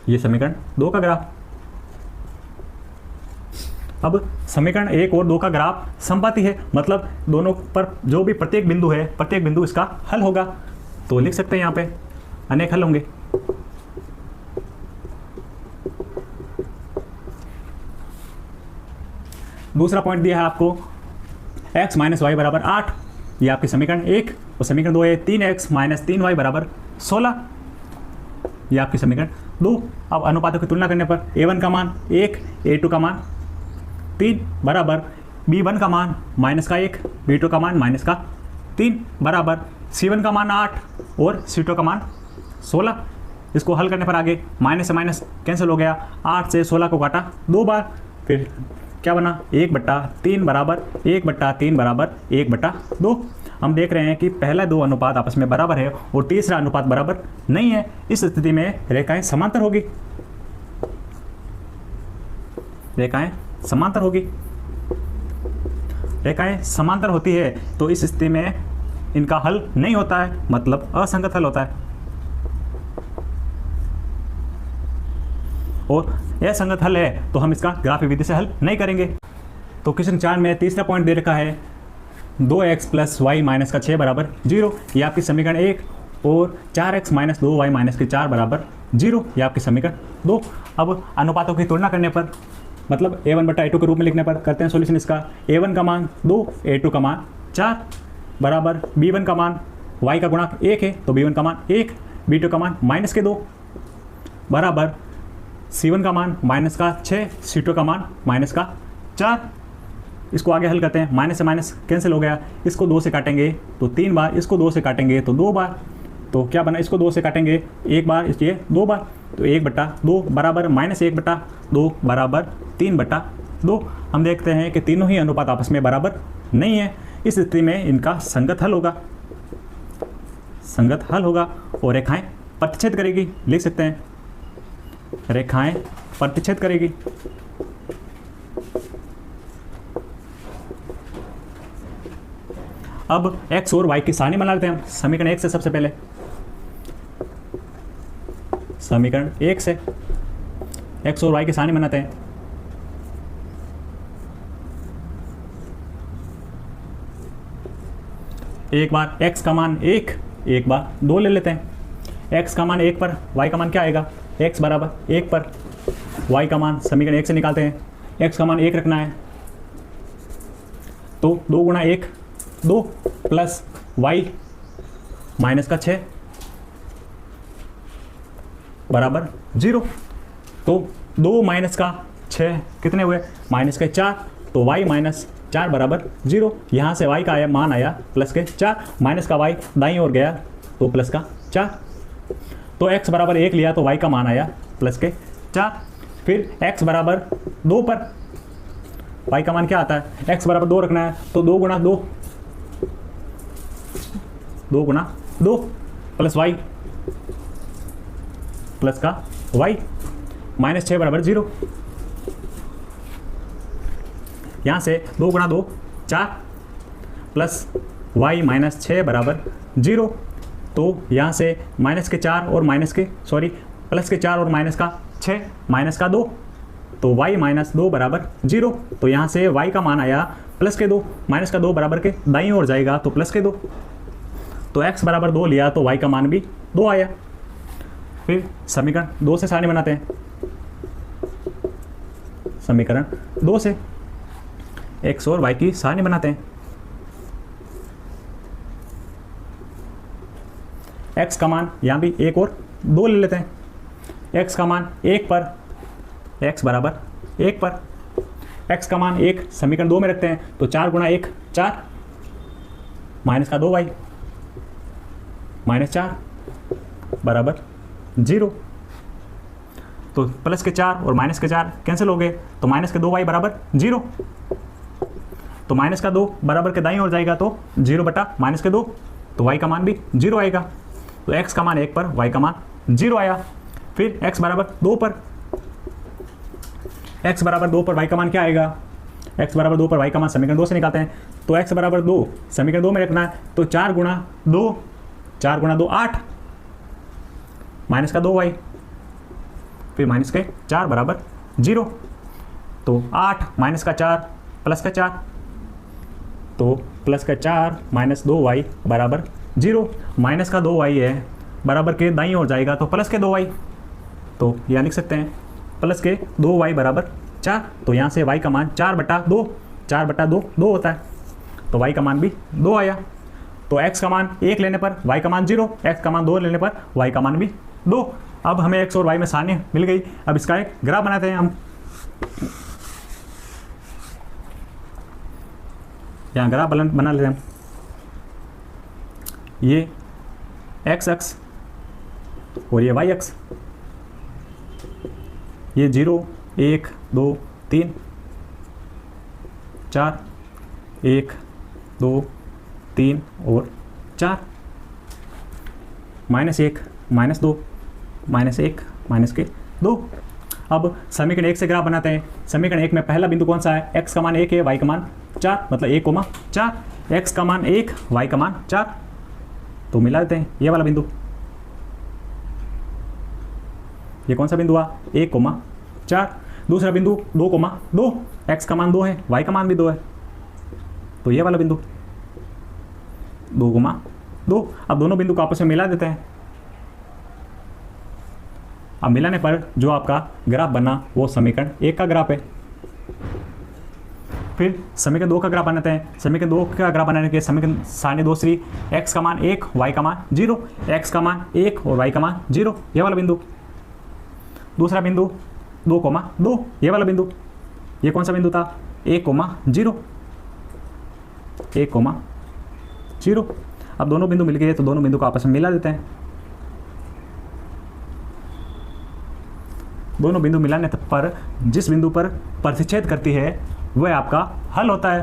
ये समीकरण 2 का ग्राफ। अब समीकरण 1 और 2 का ग्राफ समपाती है, मतलब दोनों पर जो भी प्रत्येक बिंदु है, प्रत्येक बिंदु इसका हल होगा। तो लिख सकते हैं यहाँ पे अनेक हल होंगे। दूसरा पॉइंट दिया है आपको x - y = 8, ये आपकी समीकरण 1, और समीकरण 2 है 3x - 3y = 16, ये आपकी समीकरण 2। अब अनुपातों की तुलना करने पर a1 का मान 1, a2 का मान 3 बराबर b1 का मान -1, b2 का मान -3 बराबर c1 का मान 8 और c2 का मान 16। इसको हल करने पर आगे माइनस से माइनस कैंसिल हो गया, 8 से 16 को काटा 2 बार, फिर क्या बना 1/3 बराबर 1/3 बराबर 1/2। हम देख रहे हैं कि पहला 2 अनुपात आपस में बराबर है और तीसरा अनुपात बराबर नहीं है। इस स्थिति में रेखाएं समांतर होगी, रेखाएं समांतर होगी। रेखाएं समांतर होती है तो इस स्थिति में इनका हल नहीं होता है, मतलब असंगत हल होता है। और यह संगत हल है तो हम इसका ग्राफिक विधि से हल नहीं करेंगे। तो क्वेश्चन 4 में तीसरा पॉइंट दे रखा है 2x + y - का 6 बराबर 0, ये आपकी समीकरण 1, और 4x - 2y - के 4 बराबर 0, ये आपकी समीकरण 2। अब अनुपातों की तुलना करने पर, मतलब a1/a2 के रूप में लिखने पर करते हैं सॉल्यूशन इसका। a1 का मान 2, a2 का मान 4 बराबर b1 का मान y का गुणांक 1 है तो b1 का मान 1, b2 का मान -2 बराबर c1 का मान -6, c2 का मान -4। इसको आगे हल करते हैं। माइनस से माइनस कैंसिल हो गया, इसको 2 से काटेंगे तो 3 बार, इसको 2 से काटेंगे तो 2 बार, तो क्या बना, इसको 2 से काटेंगे 1 बार, इसलिए 2 बार, तो 1/2 बराबर -1/2 बराबर 3/2। हम देखते हैं कि तीनों ही अनुपात आपस में बराबर नहीं है। इस स्थिति में इनका संगत हल होगा, संगत हल होगा और रेखाएं प्रतिच्छेद करेगी। लिख सकते हैं रेखाएं प्रतिच्छेद करेगी। अब x और y की सारणी बना लेते हैं हम समीकरण 1 से। सबसे पहले समीकरण 1 से x और y की सारणी बनाते हैं। एक बार x का मान 1, एक बार 2 ले लेते हैं। x का मान 1 पर y का मान क्या आएगा, x बराबर 1 पर y का मान समीकरण 1 से निकालते हैं। x का मान 1 रखना है तो 2 गुणा 1 2 प्लस y माइनस का 6 बराबर 0। तो 2 माइनस का 6 कितने हुए, माइनस के 4, तो y -4 बराबर 0। यहाँ से y का आया मान आया प्लस के 4, माइनस का y दाईं ओर गया तो प्लस का 4। तो x बराबर 1 लिया तो y का मान आया प्लस के 4। फिर x बराबर 2 पर y का मान क्या आता है, x बराबर 2 रखना है तो 2 गुणा 2 प्लस y प्लस का y -6 बराबर 0। यहाँ से 2 गुणा 2 4 प्लस y -6 बराबर 0। तो यहाँ से माइनस के 4 और प्लस के 4 और माइनस का 6 माइनस का 2, तो y -2 बराबर 0। तो यहाँ से y का मान आया प्लस के 2, माइनस का 2 बराबर के दाईं ओर जाएगा तो प्लस के 2। तो x बराबर 2 लिया तो y का मान भी 2 आया। फिर समीकरण 2 से सारणी बनाते हैं। समीकरण 2 से x और y की सारणी बनाते हैं। x का मान यहाँ भी 1 और 2 ले लेते हैं। x का मान 1 पर, x बराबर 1 पर, x का मान 1 समीकरण 2 में रखते हैं तो 4 गुणा 1 4 माइनस का 2y -4 बराबर 0। तो प्लस के 4 और माइनस के 4 कैंसिल हो गए तो माइनस के 2y बराबर 0। तो माइनस का 2 बराबर के दाईं ओर जाएगा तो 0 बटा माइनस के 2, तो y का मान भी 0 आएगा। तो x का मान 1 पर, y का मान 0 आया। फिर x बराबर 2 पर, x बराबर 2 पर y का मान क्या आएगा, x बराबर 2 पर y का मान समीकरण 2 से निकालते हैं। तो x बराबर 2 समीकरण 2 में रखना है तो 4 गुणा 2 8 माइनस का 2y, फिर माइनस के 4 बराबर 0। तो 8 माइनस का 4 प्लस का 4, तो प्लस का 4 माइनस 2y बराबर 0। माइनस का 2y है बराबर के दाईं ओर जाएगा तो प्लस के 2y, तो यहाँ लिख सकते हैं प्लस के 2y बराबर 4। तो यहाँ से y का मान 4/2 होता है, तो y का मान भी 2 आया। तो x का मान 1 लेने पर y का मान 0, x का मान 2 लेने पर y का मान भी 2। अब हमें x और y में सारणी मिल गई। अब इसका एक ग्राफ बनाते हैं हम। यहाँ ग्राफ बना लेते हैं। ये x अक्ष और ये y अक्ष, ये 0 1 2 3 4 1 2 3 और 4, -1 -2 -1 माइनस के 2। अब समीकरण 1 से ग्राफ बनाते हैं। समीकरण 1 में पहला बिंदु कौन सा है, x का मान 1 है, y का मान 4, मतलब 1,4, x का मान 1 y का मान 4, तो मिला देते हैं ये वाला बिंदु। ये कौन सा बिंदु हुआ, 1,4। 4। दूसरा बिंदु 2,2, x का मान 2 है, y का मान भी 2 है, तो ये वाला बिंदु 2,2। अब दोनों बिंदु को आपस में मिला देते हैं। अब मिलाने पर जो आपका ग्राफ बना वो समीकरण 1 का ग्राफ है। फिर समीकरण 2 का ग्राफ बनाते हैं। समीकरण 2 का ग्राफ बनाने के समीकरण सारणी 2 श्री x का मान 1, y का मान 0, x का मान 1 और y का मान 0, ये वाला बिंदु। दूसरा बिंदु 2,2, ये वाला बिंदु। ये कौन सा बिंदु था? 1,0, 1,0। अब दोनों बिंदु मिल गए तो दोनों बिंदु को आपस में मिला देते हैं। दोनों बिंदु मिलाने पर जिस बिंदु पर प्रतिच्छेद करती है वह आपका हल होता है।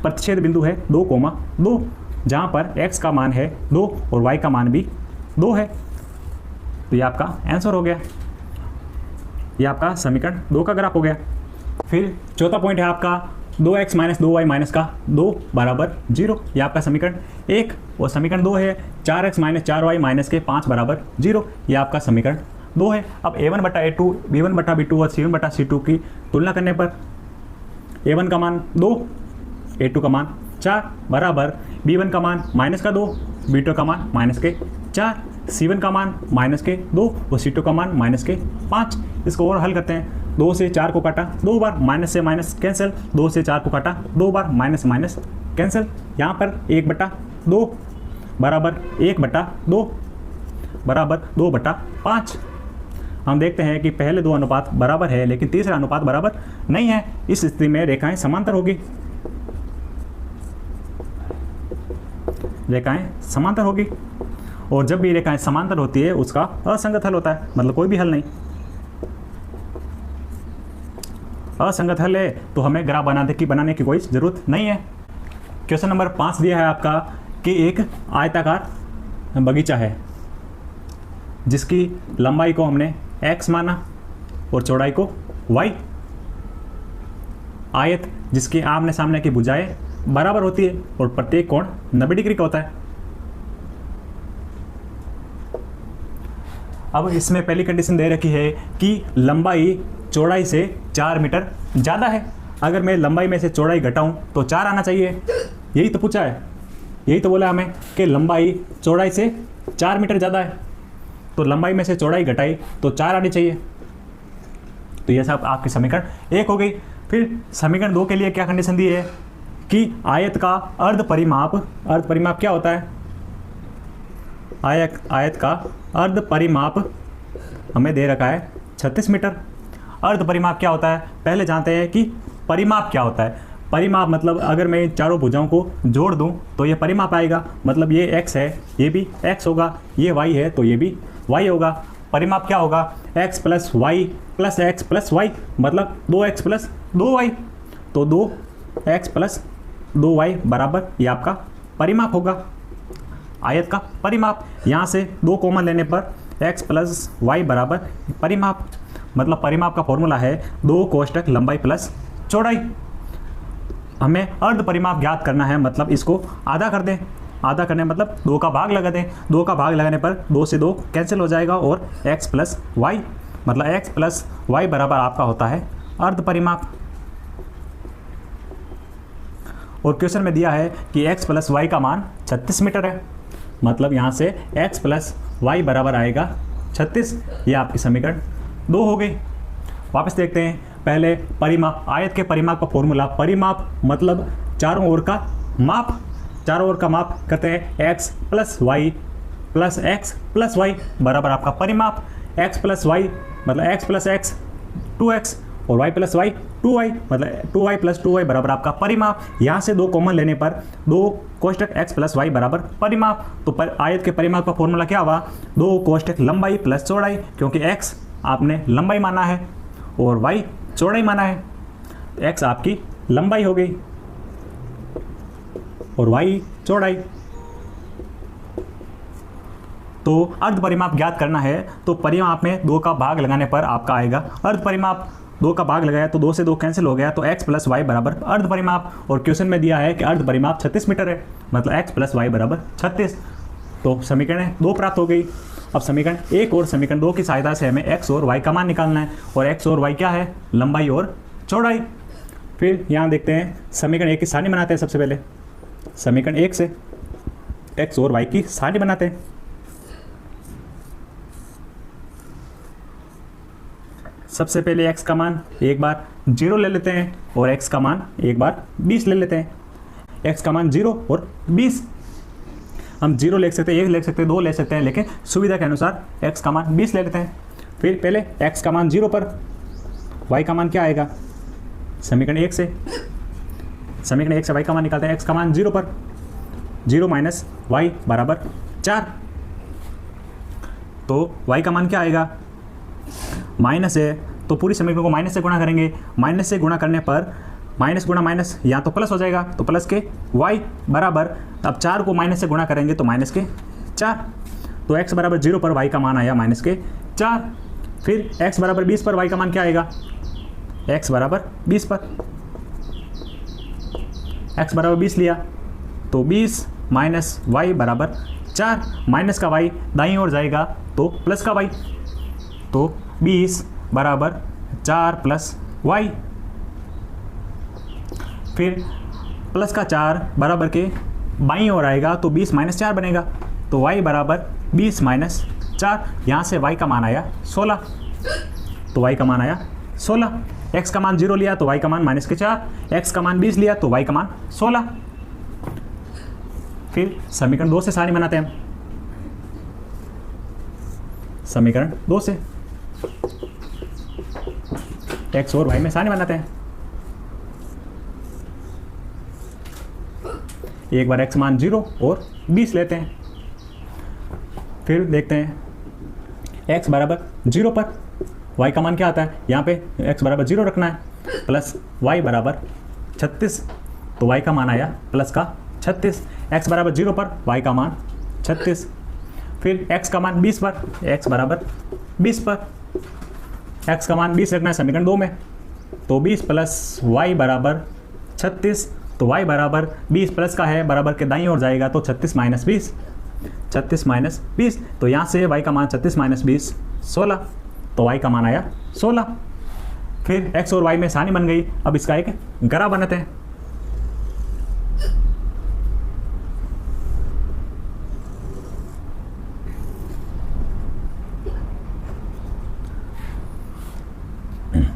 प्रतिच्छेद बिंदु है 2,2, जहाँ पर x का मान है 2 और y का मान भी 2 है, तो ये आपका आंसर हो गया। ये आपका समीकरण 2 का ग्राफ हो गया। फिर चौथा पॉइंट है आपका 2x - 2y - का 2 = 0, ये आपका समीकरण 1। और समीकरण 2 है 4x - 4y - के 5 = 0, ये आपका समीकरण 2 है। अब a1/a2, b1/b2 और c1/c2 की तुलना करने पर a1 का मान 2, a2 का मान 4 बराबर b1 का मान -2, b2 का मान -4, c1 का मान -2 और c2 का मान -5। इसको और हल करते हैं। 2 से 4 को काटा 2 बार, माइनस से माइनस कैंसिल, 2 से 4 को काटा 2 बार, माइनस माइनस कैंसिल। यहाँ पर 1/2 बराबर 1/2 बराबर 2/5। हम देखते हैं कि पहले दो अनुपात बराबर है लेकिन तीसरा अनुपात बराबर नहीं है। इस स्थिति में रेखाएं समांतर होगी, रेखाएं समांतर होगी। और जब भी रेखाएं समांतर होती है उसका असंगत हल होता है, मतलब कोई भी हल नहीं। असंगत हल है तो हमें ग्राफ बनाने की कोई ज़रूरत नहीं है। क्वेश्चन नंबर 5 दिया है आपका कि एक आयताकार बगीचा है जिसकी लंबाई को हमने x माना और चौड़ाई को y। आयत जिसकी आमने सामने की भुजाएं बराबर होती है और प्रत्येक कोण 90 डिग्री का होता है। अब इसमें पहली कंडीशन दे रखी है कि लंबाई चौड़ाई से 4 मीटर ज़्यादा है। अगर मैं लंबाई में से चौड़ाई घटाऊं तो 4 आना चाहिए, यही तो पूछा है, यही तो बोला हमें कि लंबाई चौड़ाई से 4 मीटर ज़्यादा है, तो लंबाई में से चौड़ाई घटाई तो 4 आनी चाहिए। तो यह सब आपकी समीकरण 1 हो गई। फिर समीकरण 2 के लिए क्या कंडीशन दी है कि आयत का अर्ध परिमाप क्या होता है? आयत का अर्ध परिमाप हमें दे रखा है 36 मीटर। अर्ध परिमाप क्या होता है पहले जानते हैं कि परिमाप क्या होता है। परिमाप मतलब अगर मैं चारों भुजाओं को जोड़ दूं तो ये परिमाप आएगा, मतलब ये x है, ये भी x होगा, ये y है तो ये भी y होगा। परिमाप क्या होगा? x + y + x + y, मतलब 2x + 2y, तो 2x + 2y बराबर ये आपका परिमाप होगा, आयत का परिमाप। यहाँ से 2 कॉमन लेने पर x + y बराबर परिमाप, मतलब परिमाप का फॉर्मूला है 2 कोष्टक लंबाई प्लस चौड़ाई। हमें अर्ध परिमाप ज्ञात करना है, मतलब इसको आधा कर दें। आधा करने मतलब 2 का भाग लगा दें। 2 का भाग लगाने पर 2 से 2 कैंसिल हो जाएगा और x + y, मतलब x + y बराबर आपका होता है अर्ध परिमाप। और क्वेश्चन में दिया है कि x + y का मान 36 मीटर है, मतलब यहाँ से x + y बराबर आएगा 36। ये आपकी समीकरण 2 हो गई। वापस देखते हैं। पहले परिमाप, आयत के परिमाप का फॉर्मूला, परिमाप मतलब चारों ओर का माप। चारों ओर का माप करते हैं x + y + x + y बराबर आपका परिमाप। x + y मतलब x + x 2x और y + y 2y, मतलब 2y + 2y बराबर आपका परिमाप। यहाँ से 2 कॉमन लेने पर 2 कोष्टक x + y बराबर परिमाप। तो आयत के परिमाप का फॉर्मूला क्या हुआ? 2 कोष्टक लंबाई प्लस चौड़ाई, क्योंकि x आपने लंबाई माना है और y चौड़ाई माना है। x आपकी लंबाई हो गई और y चौड़ाई। तो अर्ध परिमाप ज्ञात करना है तो परिमाप में 2 का भाग लगाने पर आपका आएगा अर्ध परिमाप। 2 का भाग लगाया तो 2 से 2 कैंसिल हो गया, तो x + y बराबर अर्ध परिमाप। और क्वेश्चन में दिया है कि अर्ध परिमाप 36 मीटर है, मतलब x + y बराबर 36। तो समीकरण 2 प्राप्त हो गई। अब समीकरण 1 और समीकरण 2 की सहायता से हमें x और y का मान निकालना है, और x और y क्या है, लंबाई और चौड़ाई। फिर यहाँ देखते हैं समीकरण 1 की सारणी बनाते हैं। सबसे पहले समीकरण 1 से x और y की सारणी बनाते हैं। सबसे पहले x का मान एक बार 0 ले लेते हैं और x का मान एक बार 20 ले लेते हैं। x का मान 0 और 20, हम 0 ले सकते हैं, 1 ले सकते हैं, 2 ले सकते हैं, लेकिन सुविधा के अनुसार x का मान 20 ले लेते हैं। फिर पहले x का मान 0 पर, y का मान क्या आएगा, समीकरण 1 से y का मान निकालते हैं। x का मान 0 पर, 0 माइनस y बराबर 4, तो y का मान क्या आएगा, माइनस है तो पूरी समीकरण को माइनस से गुणा करेंगे। माइनस से गुणा करने पर माइनस गुणा माइनस यहाँ तो प्लस हो जाएगा, तो प्लस के y बराबर, अब 4 को माइनस से गुणा करेंगे तो माइनस के 4, तो x बराबर 0 पर y का मान आया माइनस के 4। फिर x बराबर 20 पर y का मान क्या आएगा, x बराबर 20 पर, x बराबर 20 लिया तो 20 माइनस y बराबर 4, माइनस का y दाईं ओर जाएगा तो प्लस का y, तो 20 बराबर 4 प्लस y। फिर प्लस का 4 बराबर के बाईं ओर आएगा तो 20 माइनस 4 बनेगा, तो y बराबर 20 माइनस 4, यहाँ से y का मान आया 16, तो y का मान आया 16। x का मान 0 लिया तो y का मान माइनस के 4, x का मान 20 लिया तो y का मान 16। फिर समीकरण 2 से सारणी बनाते हैं। समीकरण 2 से x और y में सारणी बनाते हैं। एक बार x मान 0 और 20 लेते हैं। फिर देखते हैं x बराबर 0 पर y का मान क्या आता है, यहाँ पे x बराबर 0 रखना है, प्लस y बराबर 36, तो y का मान आया प्लस का 36। x बराबर 0 पर y का मान 36। फिर x का मान 20 पर, x बराबर 20 पर, x का मान 20 रखना है समीकरण 2 में, तो 20 प्लस y बराबर 36, तो y बराबर 20 प्लस का है, बराबर के दाईं ओर जाएगा तो 36 माइनस 20, 36 माइनस 20, तो यहाँ से y का मान 36 माइनस 20 16, तो y का मान आया 16। फिर x और y में सारणी बन गई। अब इसका एक ग्राफ बनाते हैं।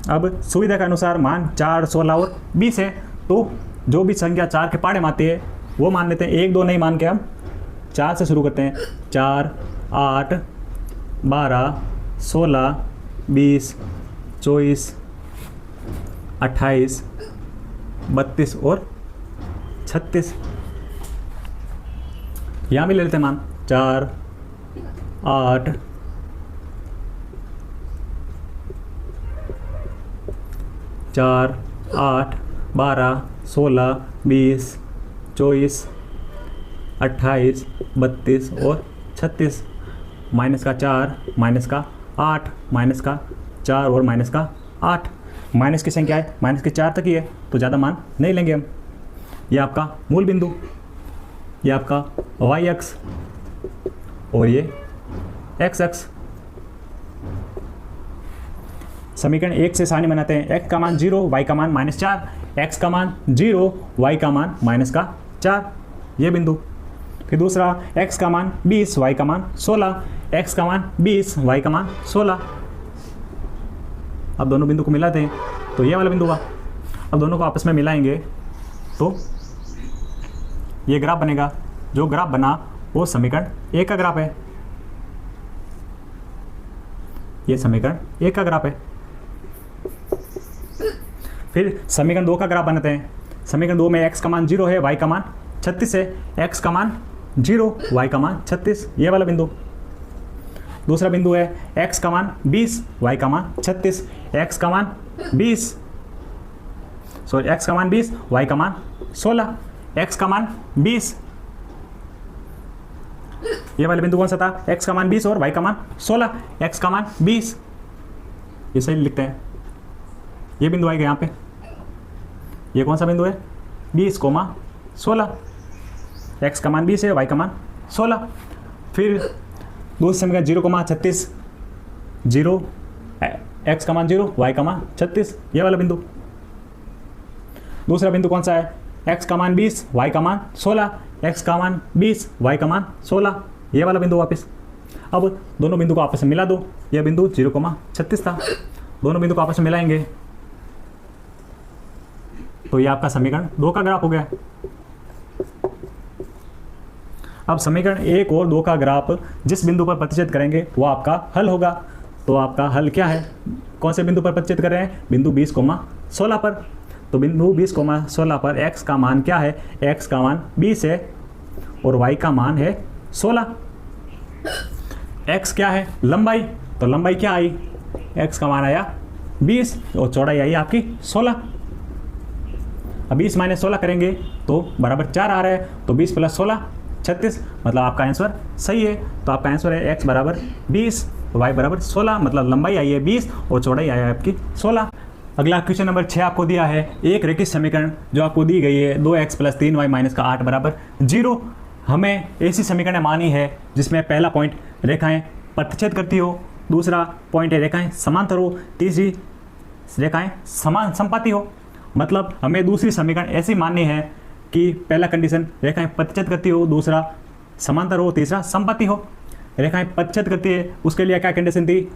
अब सुविधा के अनुसार मान 4, 16 और 20 है, तो जो भी संख्या 4 के पाड़े में आती है वो मान लेते हैं। 1, 2 नहीं मान के हम 4 से शुरू करते हैं। 4, 8, 12, 16, 20, 24, 28, 32 और 36। यहाँ भी ले लेते हैं मान 4, 8, 4, 8, 12, 16, 20, 24, 28, 32 और 36। माइनस का 4, माइनस का 8, माइनस का 4 और माइनस का 8। माइनस की संख्या है, माइनस के 4 तक ही है, तो ज़्यादा मान नहीं लेंगे हम। ये आपका मूल बिंदु, ये आपका y अक्ष और ये x अक्ष। समीकरण 1 से सारणी बनाते हैं। x का मान 0, y का मान -4, x का मान 0, y का मान माइनस का 4, ये बिंदु। फिर दूसरा x का मान 20, y का मान 16, x का मान 20, y का मान 16। अब दोनों बिंदु को मिलाते हैं तो ये वाला बिंदु हुआ। अब दोनों को आपस में मिलाएंगे तो ये ग्राफ बनेगा। जो ग्राफ बना वो समीकरण 1 का ग्राफ है, ये समीकरण 1 का ग्राफ है। फिर समीकरण 2 का ग्राफ बनाते हैं। समीकरण 2 में x का मान 0 है, y का मान 36 है। x का मान 0, y का मान 36, ये वाला बिंदु। दूसरा बिंदु है x का मान 20, y का मान 36, x का मान 20, सॉरी x का मान 20, y का मान 16, x का मान 20, ये वाला बिंदु कौन सा था, x का मान 20 और y का मान 16, x का मान 20, ये सही लिखते हैं। ये बिंदु आएगा यहाँ पे, ये कौन सा बिंदु है, 20, 16, x का मान 20 है, y का मान 16। फिर दूसरे समीकरण 0,36, 0 x का मान 0 y का मान 36, ये वाला बिंदु। दूसरा बिंदु कौन सा है, x का मान 20 y का मान 16, x का मान 20 y का मान 16, ये वाला बिंदु वापस। अब दोनों बिंदु को आपस में मिला दो, यह बिंदु 0,36 था, दोनों बिंदु को आपस में मिलाएंगे तो ये आपका समीकरण 2 का ग्राफ हो गया। अब समीकरण 1 और 2 का ग्राफ जिस बिंदु पर प्रतिच्छेद करेंगे वो आपका हल होगा। तो आपका हल क्या है, कौन से बिंदु पर प्रतिच्छेद कर रहे हैं, बिंदु 20,16 पर। तो बिंदु 20,16 पर x का मान क्या है, x का मान 20 है और y का मान है 16। x क्या है, लंबाई, तो लंबाई क्या आई, x का मान आया 20 और चौड़ाई आई आपकी 16। अब 20 - 16 करेंगे तो बराबर 4 आ रहा है, तो 20 + 16 36, मतलब आपका आंसर सही है। तो आपका आंसर है x बराबर 20 y बराबर 16, मतलब लंबाई आई है 20 और चौड़ाई आई है आपकी 16। अगला क्वेश्चन नंबर 6 आपको दिया है एक रेखीय समीकरण जो आपको दी गई है 2x + 3y - 8 बराबर 0। हमें ऐसी समीकरण मानी है जिसमें पहला पॉइंट रेखाएं प्रतिच्छेद करती हो, दूसरा पॉइंट है रेखाएं समांतर हो, तीसरी रेखाएं समान संपाती हो। मतलब हमें दूसरी समीकरण ऐसी माननी है कि पहला कंडीशन रेखाएं प्रतिच्छेद करती हो, दूसरा समांतर हो, तीसरा संपाती हो। रेखाएं प्रतिच्छेद करती है उसके लिए क्या कंडीशन थी,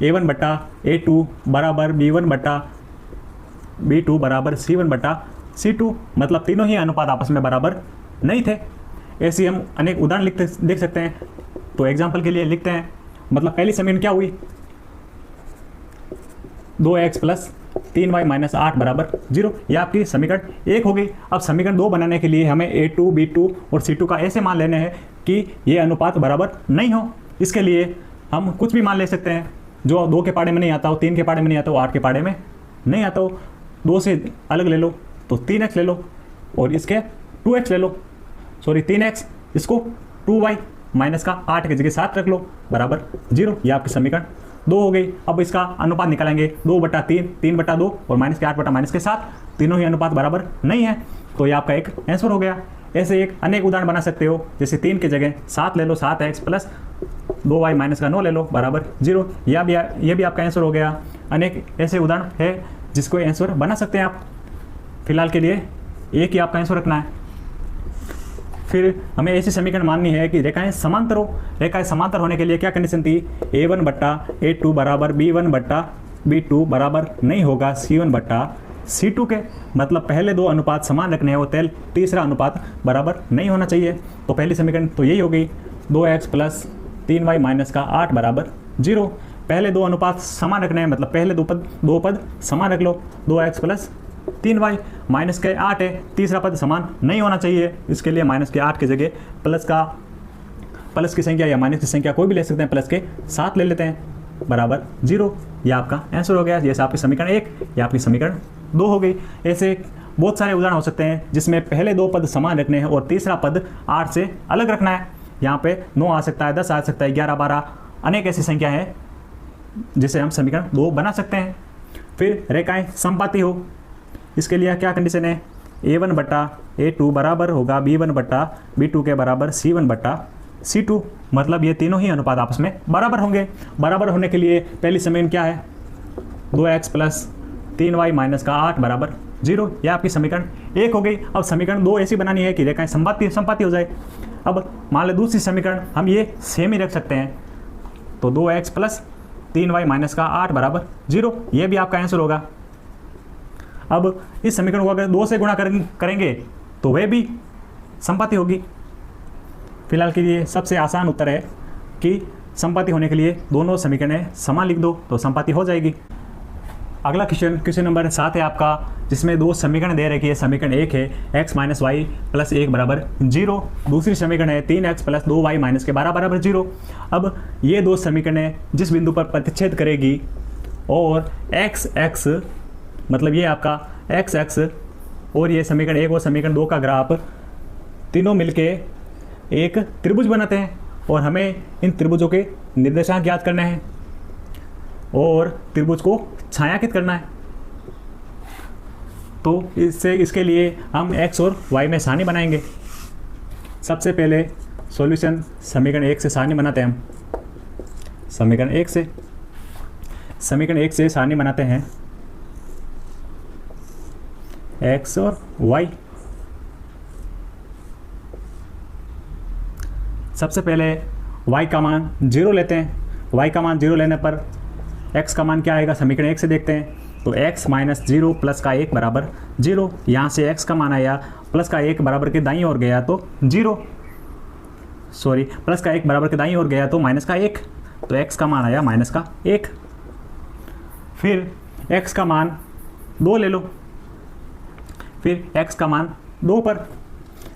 a1/a2 बराबर b1/b2 बराबर c1/c2, मतलब तीनों ही अनुपात आपस में बराबर नहीं थे। ऐसे हम अनेक उदाहरण देख सकते हैं। तो एग्जाम्पल के लिए लिखते हैं, मतलब पहली समीकरण क्या हुई, 2x + 3y - 8 बराबर 0, यह आपकी समीकरण 1 हो गई। अब समीकरण 2 बनाने के लिए हमें a2, b2 और c2 का ऐसे मान लेने हैं कि ये अनुपात बराबर नहीं हो। इसके लिए हम कुछ भी मान ले सकते हैं, जो 2 के पाड़े में नहीं आता हो, 3 के पाड़े में नहीं आता हो, 8 के पाड़े में नहीं आता हो। 2 से अलग ले लो तो 3x ले लो और इसके 2x ले लो, सॉरी 3x, इसको 2y माइनस का 8 की जगह 7 रख लो बराबर 0, यह आपकी समीकरण 2 हो गई। अब इसका अनुपात निकालेंगे 2/3, 3/2 और -8 - 7, तीनों ही अनुपात बराबर नहीं है, तो ये आपका एक आंसर हो गया। ऐसे एक अनेक उदाहरण बना सकते हो, जैसे 3 की जगह 7 ले लो, 7x + 2y - 9 ले लो बराबर 0, यह भी आपका आंसर हो गया। अनेक ऐसे उदाहरण है जिसको आंसर बना सकते हैं आप। फिलहाल के लिए एक ही आपका आंसर रखना है। फिर हमें ऐसी समीकरण माननी है कि रेखाएं समांतर हो। रेखाएं समांतर होने के लिए क्या कंडीशन थी, a1/a2 बराबर b1/b2 बराबर नहीं होगा c1/c2 के, मतलब पहले 2 अनुपात समान रखने हैं, वो तीसरा अनुपात बराबर नहीं होना चाहिए। तो पहली समीकरण तो यही हो गई, 2x + 3y - 8 बराबर 0। पहले 2 अनुपात समान रखने हैं, मतलब पहले दो पद समान रख लो, 2x + 3y -8 है, तीसरा पद समान नहीं होना चाहिए। इसके लिए -8 की जगह प्लस की संख्या या माइनस की संख्या कोई भी ले सकते हैं, प्लस के 7 ले लेते हैं बराबर 0, यह आपका आंसर हो गया। जैसे आपकी समीकरण 1, या आपकी समीकरण 2 हो गई। ऐसे बहुत सारे उदाहरण हो सकते हैं जिसमें पहले 2 पद समान रखने हैं और तीसरा पद 8 से अलग रखना है। यहाँ पे 9 आ सकता है, 10 आ सकता है, 11, 12, अनेक ऐसी संख्या है जिसे हम समीकरण 2 बना सकते हैं। फिर रेखाएं समपाती हो, इसके लिए क्या कंडीशन है, a1/a2 बराबर होगा b1/b2 के बराबर c1/c2, मतलब ये तीनों ही अनुपात आपस में बराबर होंगे। बराबर होने के लिए पहली समीकरण क्या है, 2x + 3y - 8 बराबर 0, यह आपकी समीकरण 1 हो गई। अब समीकरण 2 ऐसी बनानी है कि रेखाएं समपाती हो जाए। अब मान लो दूसरी समीकरण हम ये सेम ही रख सकते हैं, तो 2x + 3y - 8 बराबर 0, यह भी आपका आंसर होगा। अब इस समीकरण को अगर 2 से गुणा करेंगे तो वह भी समपाती होगी। फिलहाल के लिए सबसे आसान उत्तर है कि समपाती होने के लिए दोनों समीकरणें समान लिख दो तो समपाती हो जाएगी। अगला क्वेश्चन नंबर 7 है आपका, जिसमें 2 समीकरण दे रखी है। समीकरण 1 है x - y + 1 बराबर 0, दूसरी समीकरण है 3x + 2y - के बराबर 0। अब ये 2 समीकरणें जिस बिंदु पर प्रतिच्छेद करेगी और x मतलब ये आपका x और ये समीकरण 1 और समीकरण 2 का ग्राफ तीनों मिलके एक त्रिभुज बनाते हैं और हमें इन त्रिभुजों के निर्देशांक ज्ञात करने हैं और त्रिभुज को छायांकित करना है। तो इसके लिए हम x और y में सारणी बनाएंगे। सबसे पहले सॉल्यूशन समीकरण 1 से सारणी बनाते हैं हम। समीकरण 1 से सारणी बनाते हैं x और y। सबसे पहले y का मान 0 लेते हैं। y का मान 0 लेने पर x का मान क्या आएगा, समीकरण 1 से देखते हैं। तो x माइनस 0 प्लस का 1 बराबर 0। यहाँ से x का मान आया प्लस का 1 बराबर के दाईं ओर गया तो 0, सॉरी प्लस का 1 बराबर के दाईं ओर गया तो माइनस का 1, तो x का मान आया माइनस का 1। फिर x का मान 2 ले लो। फिर x का मान 2 पर,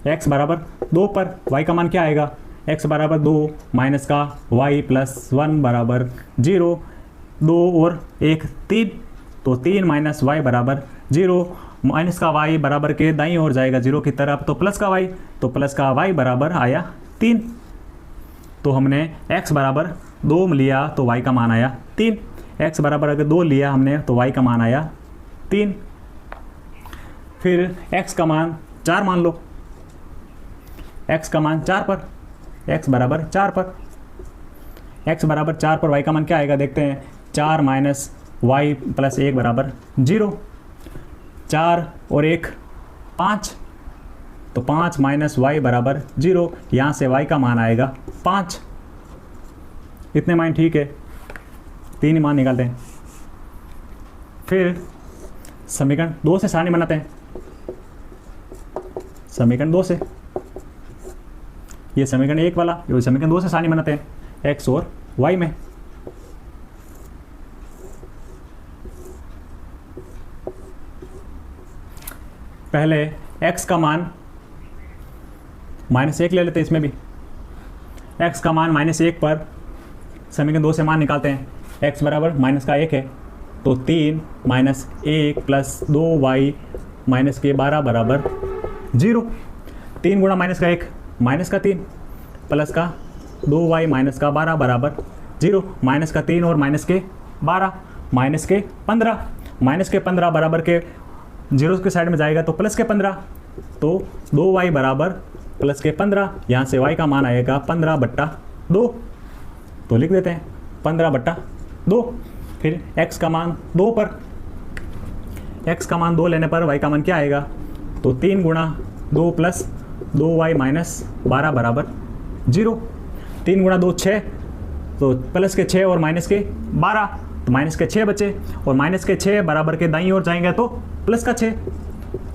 x बराबर 2 पर y का मान क्या आएगा, x बराबर 2 माइनस का y प्लस 1 बराबर 0। 2 और 1 3, तो 3 माइनस y बराबर 0। माइनस का y बराबर के दाईं ओर जाएगा 0 की तरफ, तो प्लस का y, तो प्लस का y बराबर आया 3। तो हमने x बराबर 2 लिया तो y का मान आया 3। x बराबर अगर 2 लिया हमने तो y का मान आया 3। फिर x का मान 4 मान लो। x का मान 4 पर, x बराबर 4 पर, x बराबर 4 पर y का मान क्या आएगा देखते हैं। 4 माइनस y प्लस 1 बराबर 0। 4 और 1 5, तो 5 माइनस y बराबर 0। यहाँ से y का मान आएगा 5। इतने मान ठीक है, 3 ही मान निकालते हैं। फिर समीकरण 2 से सारणी बनाते हैं। समीकरण 2 से, ये समीकरण 1 वाला, ये समीकरण 2 से सारणी बनाते हैं x और y में। पहले x का मान -1 ले लेते हैं। इसमें भी x का मान -1 पर समीकरण 2 से मान निकालते हैं। x बराबर माइनस का 1 है, तो 3 माइनस 1 प्लस 2y माइनस के 12 बराबर 0। 3 गुणा माइनस का 1 माइनस का 3 प्लस का 2y माइनस का 12 बराबर 0। माइनस का 3 और माइनस के 12 माइनस के 15, माइनस के 15 बराबर के 0 के साइड में जाएगा तो प्लस के 15, तो 2y बराबर प्लस के 15। यहाँ से y का मान आएगा 15/2, तो लिख देते हैं 15/2। फिर x का मान 2 पर, x का मान 2 लेने पर y का मान क्या आएगा, तो 3 गुणा 2 प्लस 2y माइनस 12 बराबर 0। 3 गुणा 2 6, तो प्लस के 6 और माइनस के 12, तो माइनस के 6 बचे, और माइनस के 6 बराबर के दाईं ओर जाएंगे तो प्लस का 6,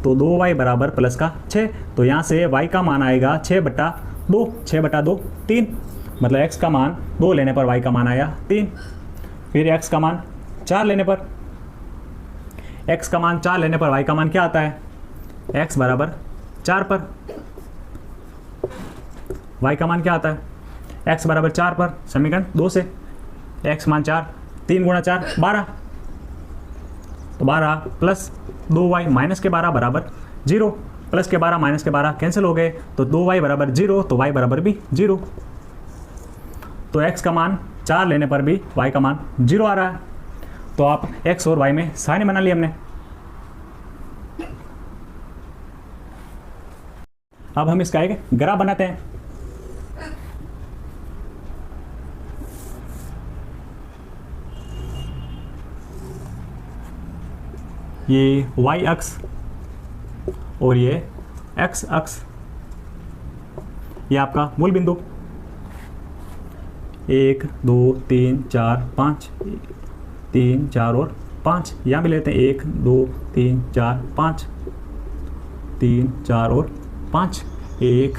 तो 2y बराबर प्लस का 6। तो यहाँ से y का मान आएगा 6/2, 6/2 3, मतलब x का मान 2 लेने पर y का मान आया 3। फिर x का मान 4 लेने पर, x का मान 4 लेने पर y का मान क्या आता है, x बराबर 4 पर y का मान क्या आता है, x बराबर 4 पर समीकरण 2 से x मान 4, 3 गुणा 4 12, तो 12 प्लस 2y माइनस के 12 बराबर 0। प्लस के 12 माइनस के 12 कैंसिल हो गए, तो 2y बराबर 0, तो y बराबर भी 0। तो x का मान 4 लेने पर भी y का मान 0 आ रहा है। तो आप x और y में सारणी बना ली हमने। अब हम इसका एक ग्राफ बनाते हैं। ये y अक्ष और ये x अक्ष, ये आपका मूल बिंदु 1 2 3 4 5, 3 4 और 5 यहाँ भी लेते हैं। 1 2 3 4 5, 3 4 और 5, 1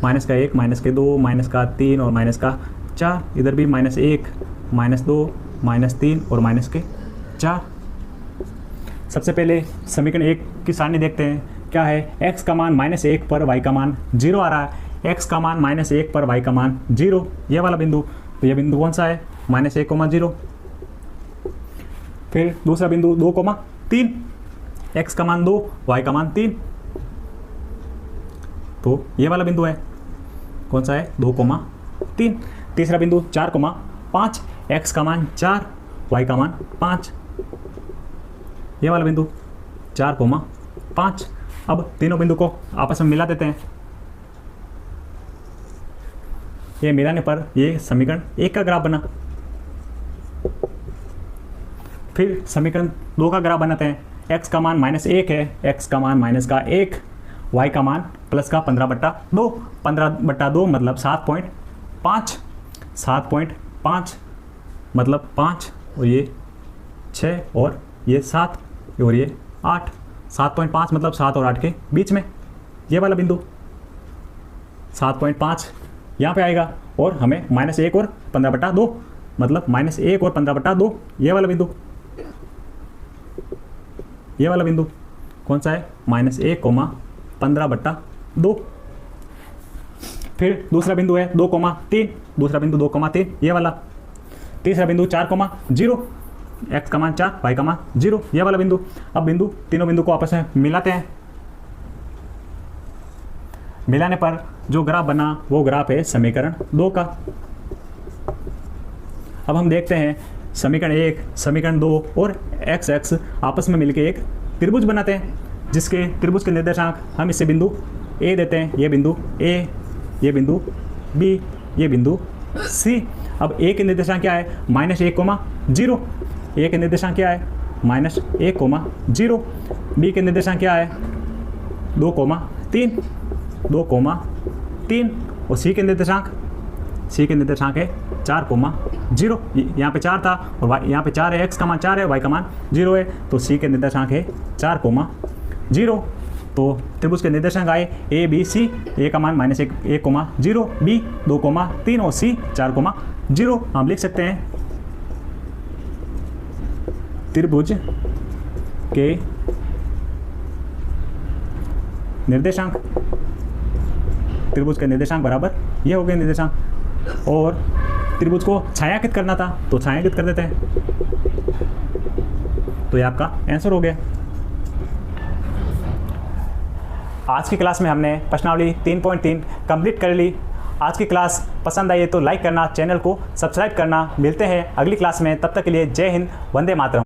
माइनस का 1 माइनस के 2 माइनस का 3 और माइनस का 4, इधर भी -1 -2 -3 और माइनस के 4। सबसे पहले समीकरण 1 की सारणी देखते हैं। क्या है, x का मान -1 पर y का मान 0 आ रहा है। x का मान -1 पर y का मान 0, ये वाला बिंदु। तो ये बिंदु कौन सा है, -1, 0। फिर दूसरा बिंदु 2, 3, x का मान 2 y का मान 3, तो ये वाला बिंदु है, कौन सा है, 2, 3। तीसरा बिंदु 4, 5, x का मान 4 y का मान 5, ये वाला बिंदु 4, 5। अब तीनों बिंदु को आपस में मिला देते हैं। ये मिलाने पर ये समीकरण 1 का ग्राफ बना। फिर समीकरण 2 का ग्राफ बनाते हैं। x का मान -1 है, x का मान -1, y का मान +15/2, 15/2 मतलब 7.5, 7.5 मतलब 5 और ये 6 और ये 7 और ये 8, 7.5 मतलब 7 और 8 के बीच में ये वाला बिंदु 7.5 यहाँ पे आएगा और हमें -1 और 15/2 मतलब -1 और 15/2 ये वाला बिंदु, ये वाला बिंदु कौन सा है? -1, 15/2। फिर दूसरा बिंदु है 2,3, दूसरा बिंदु 2,3 ये वाला। तीसरा बिंदु 4,0, x का मान 4, y का मान 0 ये वाला बिंदु। अब तीनों बिंदु को आपस में मिलाते हैं। मिलाने पर जो ग्राफ बना वो ग्राफ है समीकरण 2 का। अब हम देखते हैं समीकरण 1, समीकरण 2 और x आपस में मिलकर एक त्रिभुज बनाते हैं, जिसके त्रिभुज के निर्देशांक हम इसे बिंदु A देते हैं। ये बिंदु A, ये बिंदु B, ये बिंदु C। अब A के निर्देशांक क्या है? -1,0। A के निर्देशांक क्या है? -1,0। B के निर्देशांक क्या है? 2,3, 2,3 और C के निर्देशांक है 4,0। यहाँ पे 4 था और यहाँ पे 4 है, x का मान 4 है, y का मान 0 है, तो C के निर्देशांक है 4,0। तो त्रिभुज के निर्देशांक आए A, B, C। A का मान -1,0, B 2,3 और C 4,0। हम लिख सकते हैं त्रिभुज के निर्देशांक, त्रिभुज के निर्देशांक बराबर ये हो गए निर्देशांक। और त्रिभुज को छायांकित करना था तो छायांकित कर देते हैं, तो ये आपका आंसर हो गया। आज की क्लास में हमने प्रश्नावली 3.3 कंप्लीट कर ली। आज की क्लास पसंद आई है तो लाइक करना, चैनल को सब्सक्राइब करना। मिलते हैं अगली क्लास में, तब तक के लिए जय हिंद, वंदे मातरम।